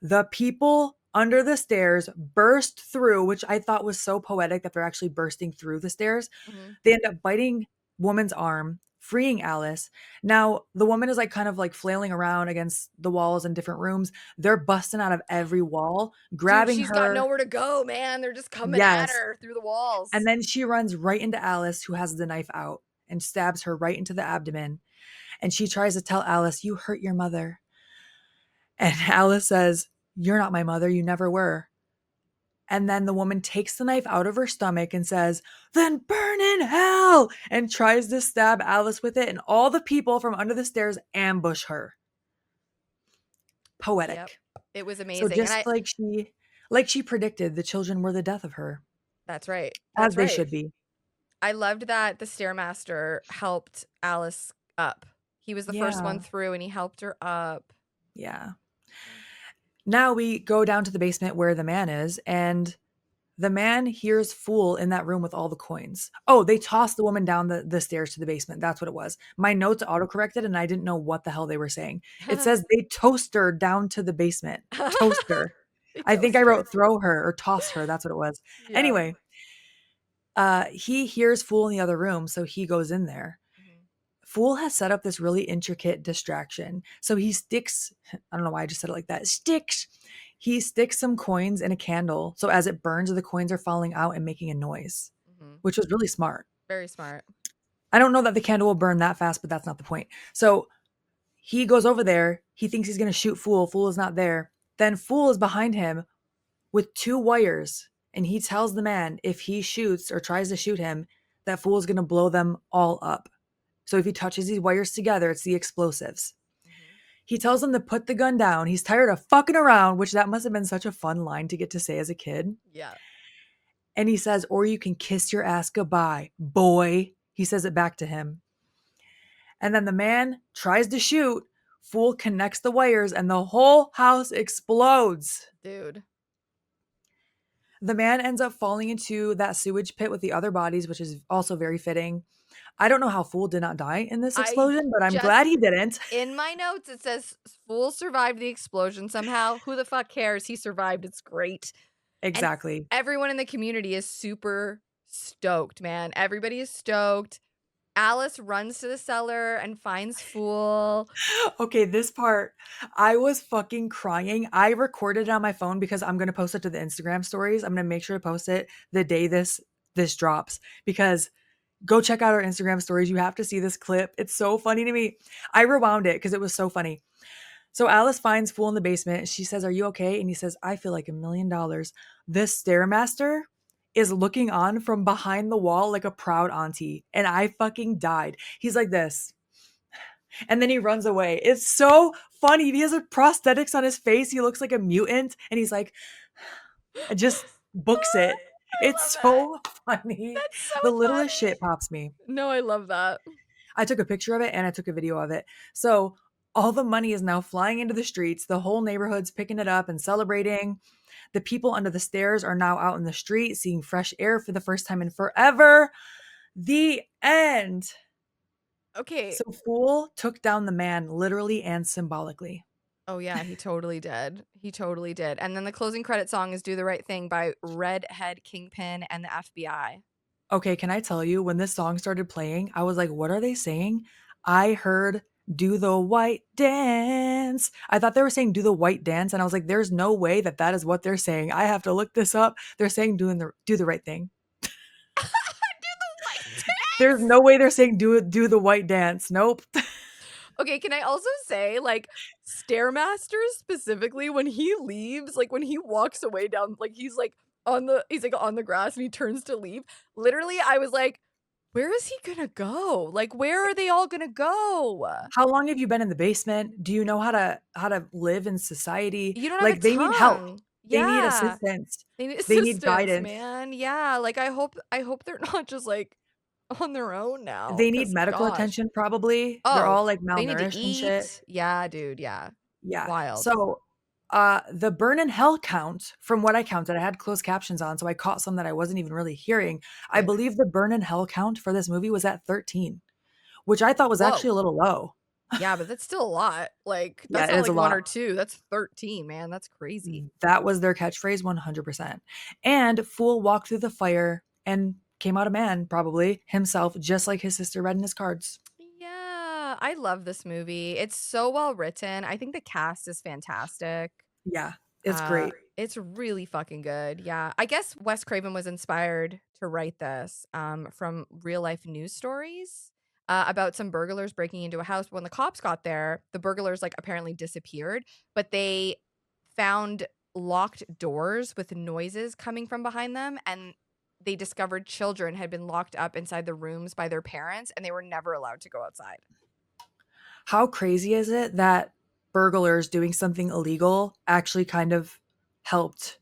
the people under the stairs burst through, which I thought was so poetic that they're actually bursting through the stairs. Mhm. They end up biting woman's arm, freeing Alice. Now, the woman is like kind of like flailing around against the walls in different rooms. They're busting out of every wall, Dude, grabbing she's got her. nowhere to go, man. They're just coming at Yes. her through the And walls. then she runs right into Alice, who has the knife out, and stabs her right into the abdomen. And she tries to tell Alice, "You hurt your mother." And Alice says, "You're not my mother. You never were." And then the woman takes the knife out of her stomach and says, "Then burn in hell," and tries to stab Alice with it. And all the people from under the stairs ambush her. Yep. Poetic. It was So amazing. And just like she predicted, the children were the death of her, that's right. as That's they right. should be. I loved that the Stairmaster helped Alice up. He was the first one Yeah. through and he helped her up. Yeah. Now we go down to the basement where the man is, and the man hears Fool in that room with all the coins. Oh, they tossed the woman down the stairs to the basement. That's what it was. My notes autocorrected and I didn't know what the hell they were saying. It says they toast her down to the basement. Toast her. They I think I toast her. wrote throw her or toss her. That's what it was. Yeah. Anyway, he hears Fool in the other room, so he goes in there. Mhm. Fool has set up this really intricate distraction. So he sticks, I don't know why I just said it like that, sticks. He sticks some coins in a candle. So as it burns, the coins are falling out and making a noise, Mhm. which was really smart. Very smart. I don't know that the candle will burn that fast, but that's not the point. So he goes over there. He thinks he's going to shoot Fool. Fool is not there. Then Fool is behind him with two wires. And he tells the man if he shoots or tries to shoot him, that Fool is going to blow them all up. So if he touches these wires together, it's the explosives. Mhm. He tells him to put the gun down. He's tired of fucking around, which that must have been such a fun line to get to say as a kid. Yeah. And he says, or you can kiss your ass goodbye, boy. He says it back to him. And then the man tries to shoot. Fool connects the wires and the whole house explodes. Dude. The man ends up falling into that sewage pit with the other bodies, which is also very fitting. I don't know how Fool did not die in this I explosion, but I'm glad just he didn't. in my notes it says Fool survived the explosion somehow. Who the fuck cares? He survived. It's great. And Exactly. everyone in the community is super stoked, man. Everybody is stoked. Alice runs to the cellar and finds Fool. Okay, this part, I was fucking crying. I recorded it on my phone because I'm gonna post it to the Instagram stories. I'm gonna make sure to post it the day this drops because go check out our Instagram stories. You have to see this clip. It's so funny to me. I rewound it because it was so funny. So Alice finds Fool in the basement. She says, "Are you okay?" And he says, "I feel like $1,000,000." This stairmaster is looking on from behind the wall like a proud auntie, and I fucking died. He's like this, and then he runs away. It's so funny. He has a prosthetics on his face. He looks like a mutant, and he's like, just books it. I It's love that. so funny. That's so The littlest funny. shit pops me. No, I love that. I took a picture of it and I took a video of it. So all the money is now flying into the streets. The whole neighborhood's picking it up and celebrating. The people under the stairs are now out in the street seeing fresh air for the first time in forever. The end. Okay. So Fool took down the man literally and symbolically. Oh yeah, he totally did. He totally did. And then the closing credit song is "Do the Right Thing" by Redhead Kingpin and the FBI. Okay, can I tell you, when this song started playing, I was like, what are they saying? I heard do the white dance. I thought they were saying do the white dance. And I was like, there's no way that that is what they're saying. I have to look this up. They're saying do the right thing. Do the white There's dance. no way they're saying do the white dance. Nope. Okay, can I also say, like, Stairmaster specifically, when he leaves, like, when he walks away down, like, he's like on the grass and he turns to leave. Literally, I was like, where is he gonna go? Like, where are they all gonna go? How long have you been in the basement? Do you know how to live in society? You don't have a Like they need help. tongue. They need Yeah. assistance. They need They need assistance, guidance. man. Yeah, like, I hope they're not just, like, on their own now. They need Cause medical gosh. attention probably. They're Oh, all like they need to malnourished and shit. eat. Yeah, dude, yeah. Yeah. Wild. So, the burn in hell count, from what I counted, I had closed captions on, so I caught some that I wasn't even really hearing. I Good. believe the burn in hell count for this movie was at 13, which I thought was actually Whoa. a little low. Yeah, but that's still a lot. Like, Yeah, that's it not is a like 1 lot. or 2, that's 13, man, that's crazy. That was their catchphrase 100%. And Fool walked through the fire and came out a man, probably himself, just like his sister read in his cards. Yeah, I love this movie. It's so well written. I think the cast is fantastic. Yeah, it's great. It's really fucking good. Yeah. I guess Wes Craven was inspired to write this from real life news stories about some burglars breaking into a house. When the cops got there, the burglars like apparently disappeared, but they found locked doors with noises coming from behind them, and they discovered children had been locked up inside the rooms by their parents and they were never allowed to go outside. How crazy is it that burglars doing something illegal actually kind of helped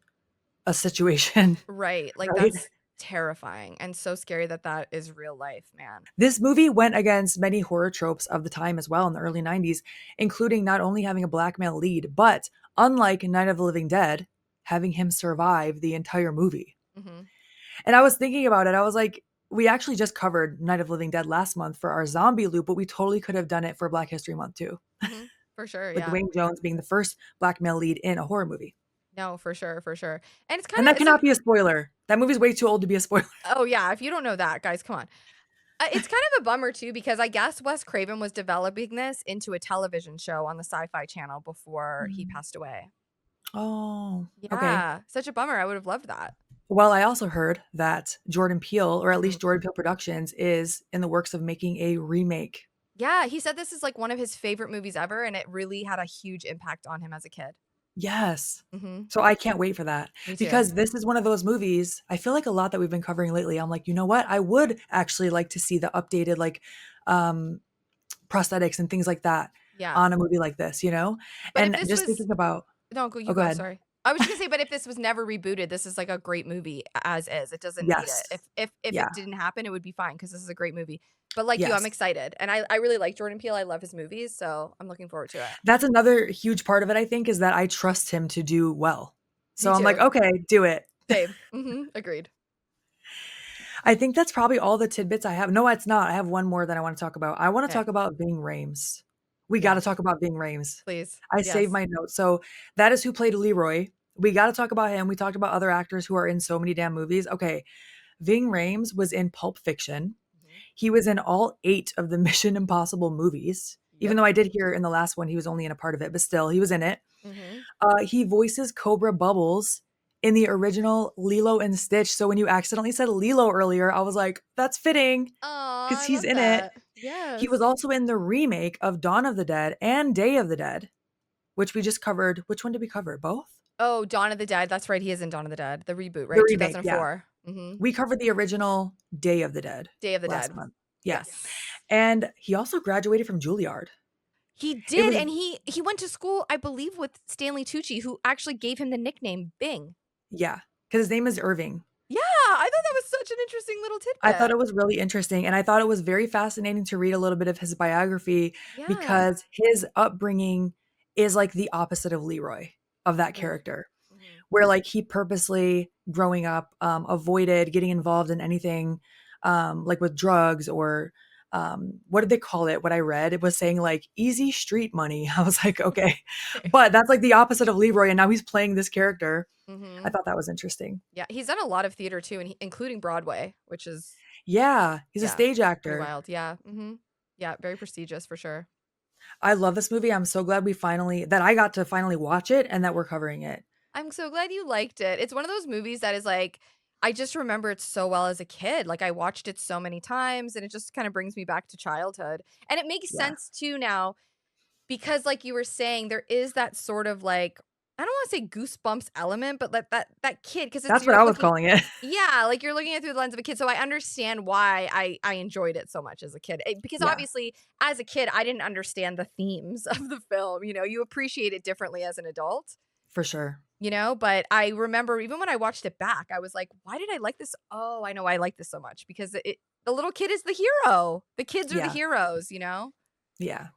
a situation, Right. Like right? that's terrifying and so scary that that is real life, man. This movie went against many horror tropes of the time as well in the early 90s, including not only having a black male lead, but unlike Night of the Living Dead, having him survive the entire movie. Mhm. And I was thinking about it. I was like, we actually just covered Night of the Living Dead last month for our zombie loop, but we totally could have done it for Black History Month too, Mhm. For sure, with yeah. Dwayne Jones being the first black male lead in a horror movie. No, for sure, for sure. And it's And kinda that it's a cannot be a spoiler. That movie's way too old to be a spoiler. oh, yeah, if you don't know that, guys, come on. It's kind of a bummer too because I guess Wes Craven was developing this into a television show on the Sci-Fi Channel before he Mm. passed away. Oh, okay. Yeah, such a bummer, I would have loved that. Well, I also heard that Jordan Peele, or at Mhm. least Jordan Peele Productions, is in the works of making a remake. Yeah, he said this is like one of his favorite movies ever, and it really had a huge impact on him as a kid. Yes. Mhm. So I can't wait for that Me too. because this is one of those movies. I feel like a lot that we've been covering lately. I'm like, you know what? I would actually like to see the updated like um prosthetics and things like that Yeah. on a movie like this, you know? But if And this just was thinking about no, go you oh, go go, ahead. sorry. I was just gonna say, but if this was never rebooted, this is like a great movie as is. It doesn't need it. Yes. If Yeah. it didn't happen, it would be fine because this is a great movie. But like you, I'm Yes. excited. And I really like Jordan Peele. I love his movies, so I'm looking forward to it. That's another huge part of it, I think, is that I trust him to do well. Me So I'm like, too. "Okay, do it." Same. Agreed. I think that's probably all the tidbits I have. No, it's not. I have one more that I wanna talk about. I wanna Okay. talk about Ving Rhames. We gotta Yes. talk about Ving Rhames. Please. I saved Yes. my notes. So, that is who played Leroy. We gotta talk about him. We talked about other actors who are in so many damn movies. Okay, Ving Rhames was in Pulp Fiction. Mhm. He was in all 8 of the Mission Impossible movies, even Yep. though I did hear in the last one he was only in a part of it, but still, he was in it. Mhm. He voices Cobra Bubbles in the original Lilo and Stitch, so when you accidentally said Lilo earlier, I was like, "That's fitting Aw, because I he's love in it." that. He was Yes. also in the remake of Dawn of the Dead and Day of the Dead, which we just covered. Which one did we cover? Both? Oh, Dawn of the Dead. That's right. He is in Dawn of the Dead, the reboot, The right? remake, yeah. 2004. We covered the original Day of the Dead Day of the last Dead. month. Yeah, Yes. and he also graduated from Juilliard. He It did, was and he went to school, I believe, with Stanley Tucci, who actually gave him the nickname Bing. yeah, because his name is Irving. Yeah, I thought that was such an interesting little I thought tidbit. it was really interesting, and I thought it was very fascinating to read a little bit of his biography Yeah. because his upbringing is like the opposite of Leroy, of that Mhm, character, mhm. where like he purposely growing up avoided getting involved in anything like with drugs or what did they call it? What I read, it was saying like easy street money. I was like, okay, but that's like the opposite of Leroy, and now he's playing this character. I Mhm. thought that was interesting. Yeah, he's done a lot of theater too, and including Broadway, which is Yeah, he's a yeah, stage pretty actor. wild. Yeah, yeah, very prestigious for sure. I love this movie. I'm so glad that I got to finally watch it and that we're covering it. I'm so glad you liked it. It's one of those movies that is like, I just remember it so well as a kid. Like I watched it so many times, and it just kind of brings me back to childhood. And it makes Yeah. sense too now because like you were saying, there is that sort of like, I don't want to say goosebumps element, but like that kid, because it's That's what you're I was looking, calling it. yeah, like you're looking at it through the lens of a kid. So I understand why I enjoyed it so much as a kid. Because Yeah, obviously as a kid I didn't understand the themes of the film. You know, you appreciate it differently as an adult. for sure. You know, but I remember even when I watched it back, I was like, "Why did I like this? Oh, I know I like this so much because the little kid is the hero. The kids are the Yeah, heroes, you know?" yeah.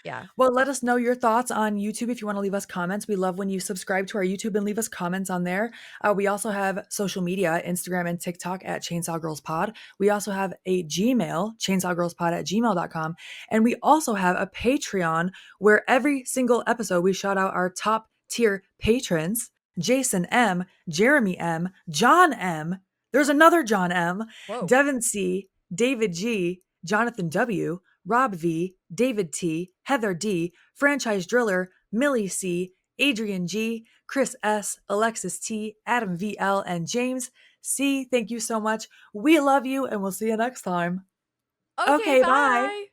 Yeah. Well, let us know your thoughts on YouTube if you want to leave us comments. We love when you subscribe to our YouTube and leave us comments on there. We also have social media, Instagram and TikTok at Chainsaw Girls Pod. We also have a Gmail, chainsawgirlspod at gmail.com. And we also have a Patreon where every single episode we shout out our top tier patrons: Jason M, Jeremy M, John M. There's another John M, Whoa. Devin C, David G, Jonathan W, Rob V, David T, Heather D, Franchise Driller, Millie C, Adrian G, Chris S, Alexis T, Adam VL, and James C. Thank you so much. We love you, and we'll see you next time. Okay, Okay, bye. bye.